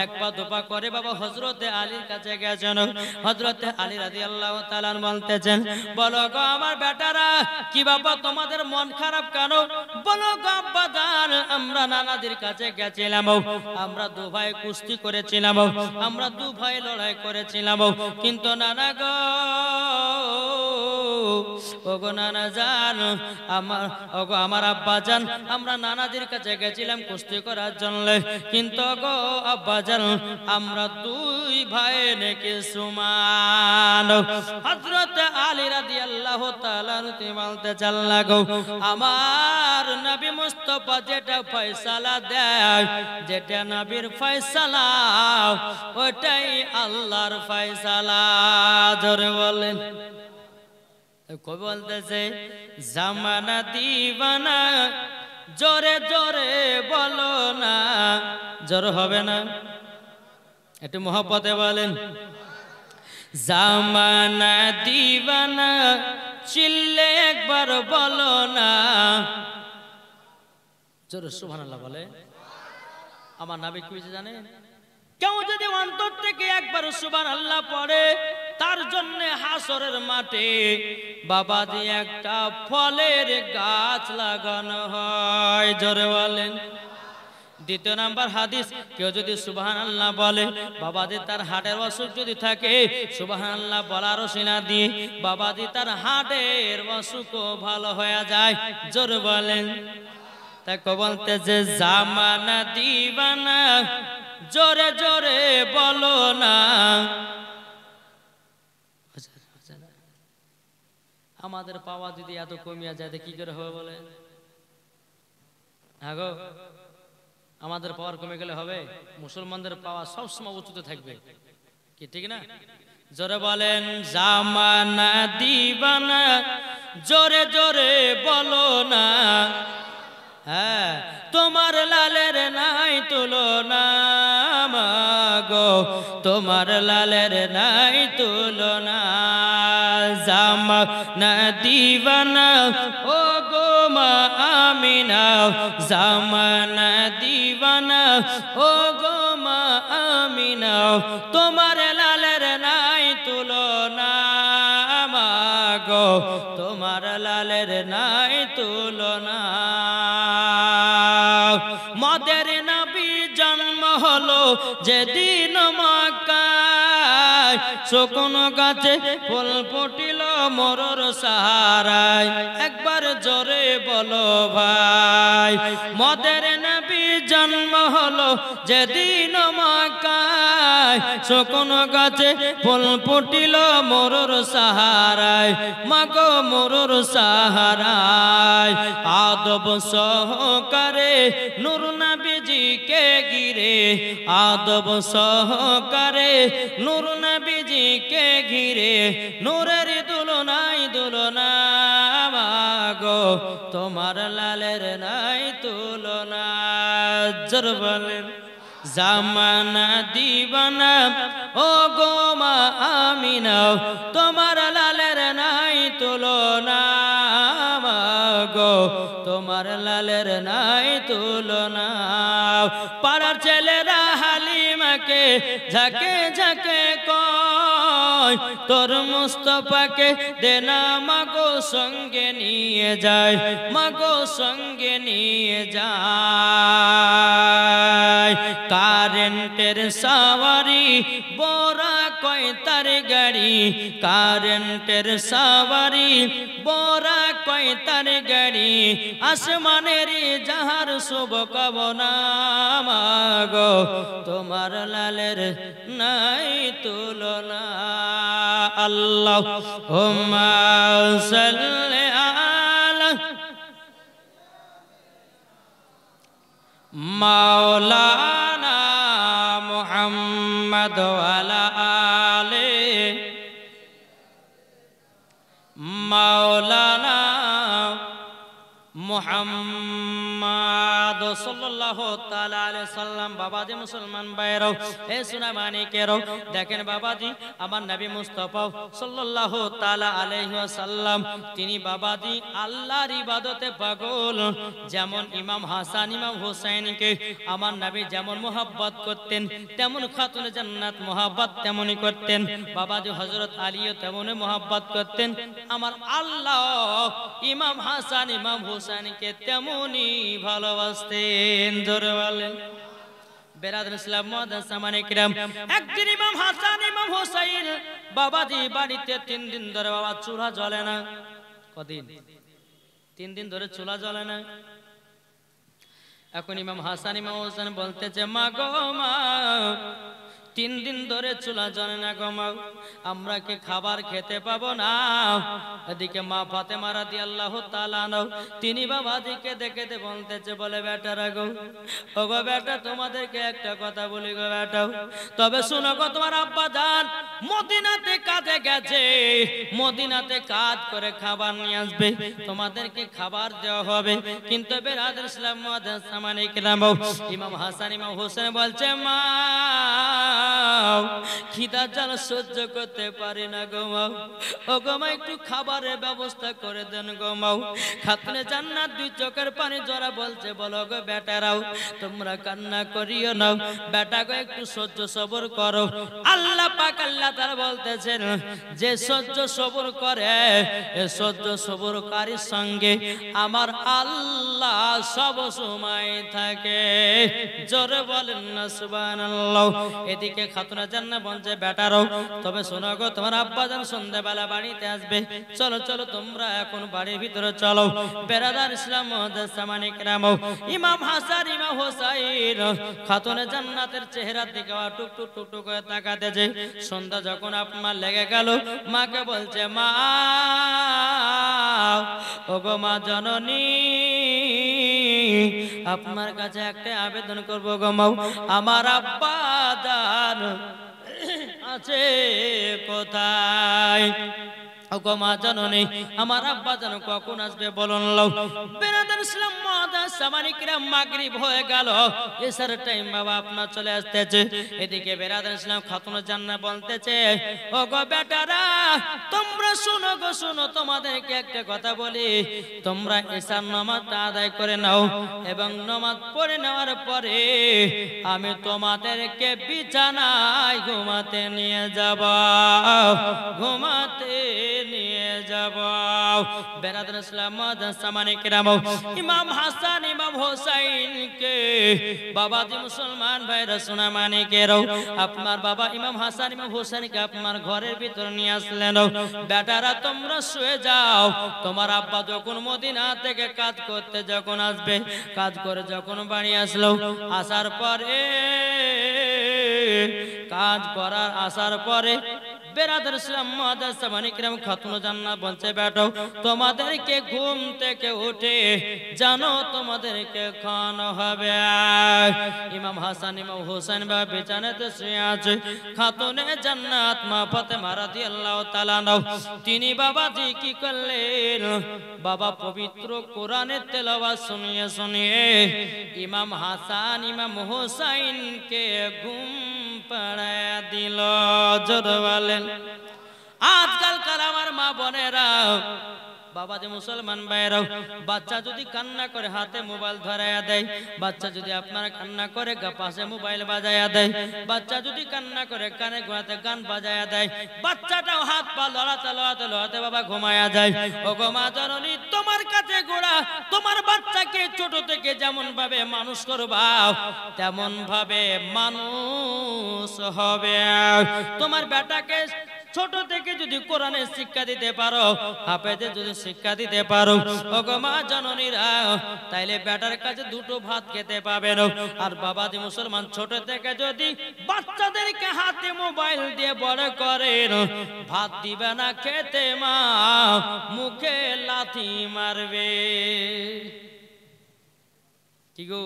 এক পা দুপা করে বাবা হযরতে আলীর কাছে গেছেন হযরতে আলী রাদিয়াল্লাহু তাআলা বলতেছেন বলো গো আমার বেটারা কি বাবা তোমাদের মন খারাপ কেন বলো গো আব্বাজান আমরা নানাদের কাছে গেছিলাম আমরা দু ভাই কুস্তি করেছিলাম আমরা দু ভাই লড়াই করেছিলাম কিন্তু নানা গো ওগো নানা জান আমার আব্বাজান আমরা নানাদের কাছে গেছিলাম কুস্তি করার জন্য কিন্তু গো আব্বাজান আমরা দুই ভাই নাকি সমান হযরত আলী রাদিয়াল্লাহু তাআলা বলতে চাল্লা গো আমার নবী মুস্তাফা যেটা ফয়সালা দেয় যেটা নবীর ফয়সালা ওটাই আল্লাহর ফয়সালা জোরে বলেন কবি বলতেছে জামানা দিবানা জোরে জোরে বলো না জোর হবে না একটু মহব্বতে বলেন জামানা দিবানা চিল্লে একবার বলো না জোরে সুবহানাল্লাহ বলে আমার নবী কি জানেন কেউ যদি অন্তর থেকে একবার সুবহানাল্লাহ পড়ে তার জন্য হাসরের মাঠে বাবাজি একটা ফলের গাছ লাগানো হয় জোরে বলেন দ্বিতীয় নাম্বার হাদিস কেউ যদি সুবহানাল্লাহ বলে বাবাজি তার হার্টের অসুখ যদি থাকে সুবহানাল্লাহ বলার ওসিলা দিয়ে বাবাজি তার হার্টের অসুখও ভালো হয়ে যায় জোরে বলেন তাকে বলতে যে জামানা দিবানা জোরে জোরে বলো না আমাদের পাওয়া যদি এত কমিয়া যায় কি করে হবে বলে আগো আমাদের পাওয়ার কমে গেলে হবে মুসলমানদের পাওয়া সবসময় উঁচুতে থাকবে কি ঠিক না জোরে বলেন জামানা দিবানা জোরে জোরে বলো না হ্যাঁ তোমার লালের নাই তুলনা মাগো তোমার লালের নাই তুলনা জামানা দিবানা ও গো মা আমিনা জামানা দিবানা ও গো মা আমিনা তোমার লালের নাই তুলনা মাগো তোমার লালের নাই তুলনা মদের নবী জন্ম হলো যেদিন মক্কায় শকুন গাছে ফুল ফুটিল মরর সাহারায় একবার জোরে বলো ভাই মদের নবী জন্ম হলো যেদিন মক্কায় শকুন গাছে ফুল ফুটিল মরর সাহারায় মাগো মরর সাহারায় আদব সহকারে নূর নবীজিকে ঘিরে আদব সহকারে নূর নবীজিকে ঘিরে নূরের দুলনাই দুলনা মাগো তোমার লালের নাই তুলনা জোর বলেন জামানা দিবানা ও গো মা আমিনা তোমার লালের নাই তুলনা মাগো তোমার লালের নাই তুলনা পাড়ার ছেলেরা হালিমাকে ঝাঁকে ঝাঁকে কয় তোর মুস্তাফাকে দেনা মাগো সঙ্গে নিয়ে যায় মাগো সঙ্গে নিয়ে যায় কারেন্টের সাওয়ারি বড়া কয় তার গাড়ি কারেন্টের সাওয়ারি বড়া কয় তার গাড়ি আসমানের যাহার শুভ কামনা মাগো তোমার লালের নাই তুলনা আল্লাহুম্মা সাল্লি আলা মাওলানা মুহাম্মদ ওয়া আলা আলিহি মাওলানা মুহাম্মদ সাল্লাল্লাহু তাআলা আলাইহি সাল্লাম। বাবাজি মুসলমান ভাইরাও, এ সোনা মানিকেরও, দেখেন বাবাজি আমার নবী মুস্তাফা সাল্লাল্লাহু তাআলা আলাইহি ওয়াসাল্লাম তিনি বাবাজি আল্লাহর ইবাদতে পাগল। যেমন ইমাম হাসান ইমাম হুসাইনকে আমার নবী যেমন মোহাব্বত করতেন, তেমন খাতুনে জান্নাত মোহাব্বত তেমনই করতেন। বাবাজি হযরত আলীও তেমনই মোহাব্বত করতেন। আমার আল্লাহ ইমাম হাসান ইমাম হুসাইনকে তেমনই ভালোবাসতেন। জোরে বলেন বেরাদর ইসলাম মুআদ্দাস সামানে কিরাম। একদিন ইমাম হাসান ইমাম হুসাইন বাবাজি বাড়িতে 3 দিন ধরে বাবা চুলা জ্বলে না। কদিন? 3 দিন ধরে চুলা জ্বলে না। এখন ইমাম হাসান ইমাম হুসাইন বলতেছে, মা গো মা, 3 দিন ধরে চুলা জ্বলে না গো মা, আমরা কি খাবার খেতে পাবো না? এদিকে মা ফাতেমা রাদিয়াল্লাহু তাআলা আনহা তিনি বাবাজিকে দেখে বলতেছে, বলে বেটারা গো, ও গো বেটা, তোমাদেরকে একটা কথা বলি গো বেটা, তবে শুনো গো, তোমার আব্বা জান মদিনাতে কাজে গেছে, মদিনাতে কাজ করে খাবার নিয়ে আসবে, তোমাদেরকে খাবার দেওয়া হবে। কিন্তু বেরাদর ইসলাম মুআদ্দাস সামানে কিরাম, ইমাম হাসান ইমাম হোসেন বলছে, মা খিদা জ্বালা সহ্য করতে পারি না গো মা, ও গো মা একটু খাবারের ব্যবস্থা করে দেন গো মা। খাতুনে জান্নাত 2 চোখের পানি জরা বলছে, বলো গো বেটারাও, তোমরা কান্না করিও না, বেটা গো একটু সহ্য সবর করো। আল্লাহ পাক আল্লাহ তাআলা বলতেছেন, যে সহ্য সবর করে এ সহ্য সবরকারীর সঙ্গে আমার আল্লাহ সব সময় থাকে। জোরে বলেন না সুবহানাল্লাহ। এদিকে খাতুনে জান্নাত বলছে, বেটারাও, তবে শোনো গো, তোমার আব্বা জান সন্ধ্যাবেলা বাড়িতে আসবে, চলো চলো তোমরা এখন বাড়ির ভিতরে চলো। বেরাদার ইসলাম মুআদ্দাস সামানে কিরাম, ইমাম হাসান ইমাম হুসাইন খাতুনে জান্নাতের চেহারার দিকে টুক টুক টুক টুক করে তাকাতেছে। সন্ধ্যা যখন আপনার লেগে গেল, মাকে বলছে, মা ও গো মা জননী, আপনার কাছে একটা আবেদন করব গো মা, আমার আব্বা জান আছে কোথায়? ওগো মা জননী, আমার আব্বা জান কখন আসবে বলুন। বেরাদার ইসলাম মুআদ্দাস সামানে কিরাম, মাগরিব হয়ে গেল, এশার টাইম বাবা আপনার চলে আসতেছে। এদিকে বেরাদার ইসলাম খাতুনে জান্নাত বলতেছে, ওগো বেটারা, তোমরা শুনো গো শুনো, তোমাদেরকে একটা কথা বলি, তোমরা এশার নামাজটা আদায় করে নাও, এবং নামাজ পড়ে নেওয়ার পরে আমি তোমাদেরকে বিছানায় ঘুমাতে নিয়ে যাব, ঘুমাতে নিয়ে যাব। বেরাদর ইসলাম মুআদ্দাস সামানে কিরাম, ইমাম হাসান ইমাম হুসাইনকে বাবাজি মুসলমান ভাইরা সোনা মানিকেরও, আপনার বাবা ইমাম হাসান ইমাম হুসাইনকে আপনার ঘরের ভিতর নিয়ে আসলেন। বেটারা তোমরা শুয়ে যাও, তোমার আব্বা যখন মদিনা থেকে কাজ করতে যখন আসবে, কাজ করে যখন বাড়ি আসলো, আসার পরে কাজ করার আসার পরে বেরাদার ইসলাম মুআদ্দাস সামানে কিরাম খাতুনে জান্নাত বলছে, বেটো, তোমাদেরকে ঘুম থেকে উঠে জানো তোমাদেরকে খাওয়ানো হবে। ইমাম হাসান ইমাম হুসাইন বা বিছানাতে শুয়ে আছে। খাতুনে জান্নাত মা ফাতেমা রাদিয়াল্লাহু তাআলা আনহা তিনি বাবাজি কি করলেন, বাবা পবিত্র কোরআনের তেলাওয়াত শুনিয়ে শুনিয়ে ইমাম হাসান ইমাম হুসাইনকে ঘুম পাড়ায় দিল। জোরে বলেন। আজকালকার আমার মা বোনেরা, বাবা যে মুসলমান ভাইরাও, বাচ্চা যদি কান্না করে হাতে মোবাইল ধরায়া দেয়, বাচ্চা যদি আপনার কান্না করে পাশে মোবাইল বাজায়া দেয়, বাচ্চা যদি কান্না করে কানে গোড়াতে গান বাজায়া দেয়, বাচ্চাটাও হাত পা লড়াতে লড়াতে লড়াতে বাবা ঘুমায়া যায়। ও গো মা জননী, তোমার কাছে গোড়া তোমার বাচ্চাকে ছোট থেকে যেমন ভাবে মানুষ করবা, তেমন ভাবে মানুষ হবে। তোমার বেটাকে ছোট থেকে যদি কোরআনের শিক্ষা দিতে পারো, হাফেজে যদি শিক্ষা দিতে পারো, ওগো মা জননীরা, তাইলে বেটার কাছে 2টো ভাত খেতে পাবেন। আর বাবাজি মুসলমান, ছোট থেকে যদি বাচ্চাদেরকে হাতে মোবাইল দিয়ে বড় করেন, ভাত দিবে না খেতে, মা মুখে লাথি মারবে। কি গো,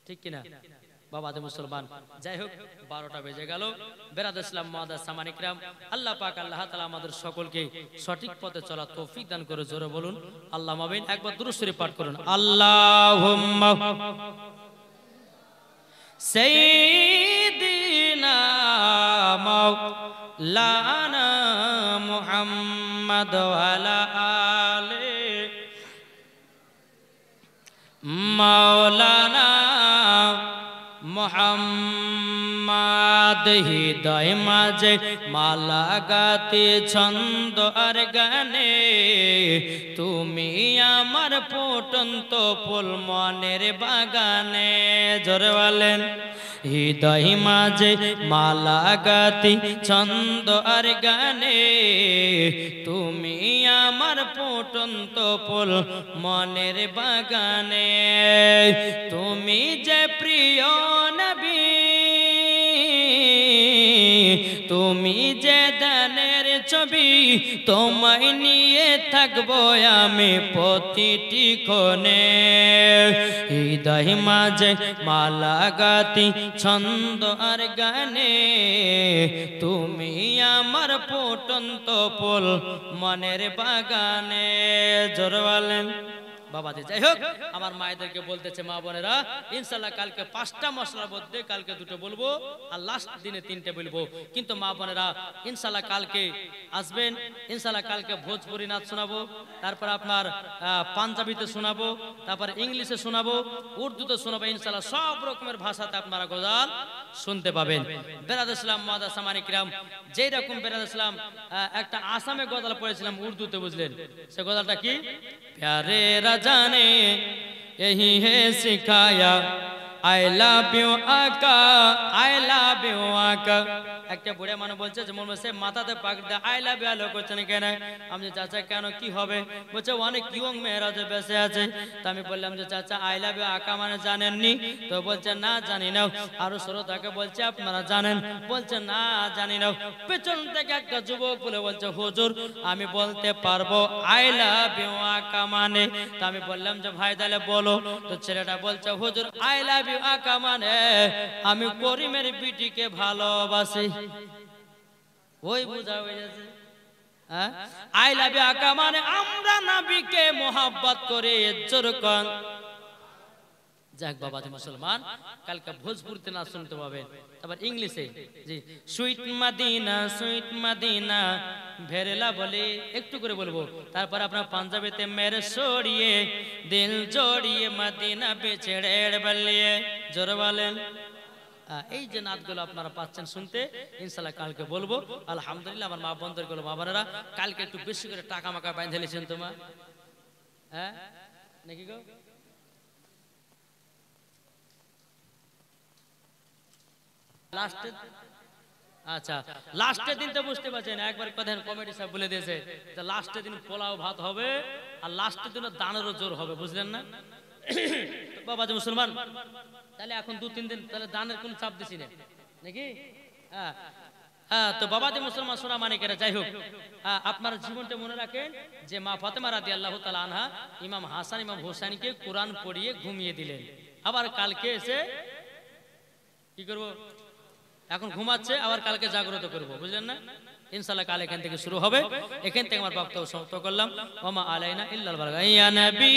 ঠিক কিনা বাবাদের মুসলমান, যাই হোক 12টা বেজে গেল। বেরাদর ইসলাম মুআদ্দাস সামানি কিরাম, আল্লাহ পাক আল্লাহ তাআলা আমাদের সকলকে সঠিক পথে চলার তৌফিক দান করে। জোরে বলুন আল্লাহুম্মা আমিন। একবার দুরূদ শরীফ পাঠ করুন। আল্লাহুম্মা সাইয়্যিদিনা মাওলানা মুহাম্মদ ওয়া আলা আলি মাওলানা মুহাম্মদ। হৃদয় মাঝে মালা গাতে ছন্দ আর গানে, তুমি আমার ফুটন্ত ফুল মনের বাগানে। জোরে বলেন। হৃদয় মাঝে মালা গাতে ছন্দ আর গানে, তুমি আমার ফুটন্ত ফুল মনের বাগানে। তুমি যে প্রিয় নবী, তুমি যে দানের ছবি, তোমায় নিয়ে থাকবো আমি প্রতিটি ক্ষণে। হৃদয় মাঝে মালা গাতি ছন্দ আর গানে, তুমি আমার ফুটন্ত ফুল মনের বাগানে। জোরে বলেন বাবাজি। যাই হোক, আমার মায়েদেরকে বলতেছে, মা বোনেরা ইনশাআল্লাহ কালকে 5টা মশলার মধ্যে কালকে 2টো বলবো আর লাস্ট দিনে 3টে বলবো। কিন্তু মা বোনেরা ইনশাআল্লাহ কালকে আসবেন। ইনশাআল্লাহ কালকে ভোজপুরি নাচ শোনাবো, তারপর আপনার পাঞ্জাবিতে শোনাবো, তারপর ইংলিশে শোনাবো, উর্দুতে শোনাবো। ইনশাআল্লাহ সব রকমের ভাষাতে আপনারা গজল শুনতে পাবেন। বেরাদর ইসলাম মুআদ্দাস সামানি কিরাম, যেই রকম বেরাদর ইসলাম একটা আসামে গজল পড়েছিলাম উর্দুতে, বুঝলেন? সে গজলটা কি? प्यारे राजा ने यही है सिखाया, आई लव यू आका, आई लव यू आका। একটা বুড়া মানুষ বলছে যে মোর সে মাথাতে পাগড়ি দিয়ে আই লাভ ইউ আলো করছেন কেন? আমি চাচা কেন কি হবে? বলছে অনেক ইয়ং মেয়েরা যে বেঁচে আছে। তা আমি বললাম যে চাচা আই লাভ ইউ আকা মানে জানেননি? তো বলছে না জানি না। আরো শ্রোতাকে বলছে আপনারা জানেন? বলছে না জানি না। পেছন থেকে একটা যুবক বলে বলছে হুজুর আমি বলতে পারবো আই লাভ ইউ আকা মানে। তা আমি বললাম যে ভাই তাহলে বলো। তো ছেলেটা বলছে হুজুর আই লাভ ইউ আকা মানে আমি করিমের বিটিকে ভালোবাসি। ওই বুঝা হয়ে যাচ্ছে। আই লাভ ইউ আকা মানে আমরা নবীকে মোহাব্বত করে জোর কর। যাক বাবাজি মুসলমান, কালকে ভোজপুরিতে নাচ শুনতে পাবেন। তারপর ইংলিশে জি সুইট মাদিনা ভেরেলা বলে একটু করে বলবো। তারপর আপনার পাঞ্জাবিতে মেরে সরিয়ে দিল জড়িয়ে মদিনা বেছেড়ে বলিয়ে। জোরে বলেন। এই যে নাচগুলো আপনারা পাচ্ছেন শুনতে, ইনশাআল্লাহ কালকে বলবো। আলহামদুলিল্লাহ আমার মা বন্ধুর গুলো, মা বোনেরা কালকে একটু বেশি করে টাকা মাকা বাইন্ধে লেছেন তোমার, হ্যাঁ নাকি গো? লাস্টে আচ্ছা লাস্টের দিন তো বুঝতে পারছেন, একবার কথা কমেডি সাহেব বলে দিয়েছে যে লাস্টের দিন পোলাও ভাত হবে আর লাস্টের দিন দানেরও জোর হবে, বুঝলেন না বাবাজি মুসলমান? তাহলে এখন 2-3 দিন তাহলে দানের কোন চাপ দিছি না নাকি? হ্যাঁ তো বাবাজি মুসলমান সোনা মানিকেরা, যাই হোক আপনারা জীবনটা মনে রাখেন যে মা ফাতেমা রাদিয়াল্লাহু তাআলা আনহা ইমাম হাসান ইমাম হোসেনকে কোরআন পড়িয়ে ঘুমিয়ে দিলেন। আবার কালকে এসে কি করব? এখন ঘুমাচ্ছে, আবার কালকে জাগ্রত করব, বুঝলেন না? ইনশাআল্লাহ কাল এখান থেকে শুরু হবে। এখান থেকে আমার বক্তব্য সমাপ্ত করলাম। ওয়া মা আলাইনা ইল্লাল বালাগ। ইয়া নবী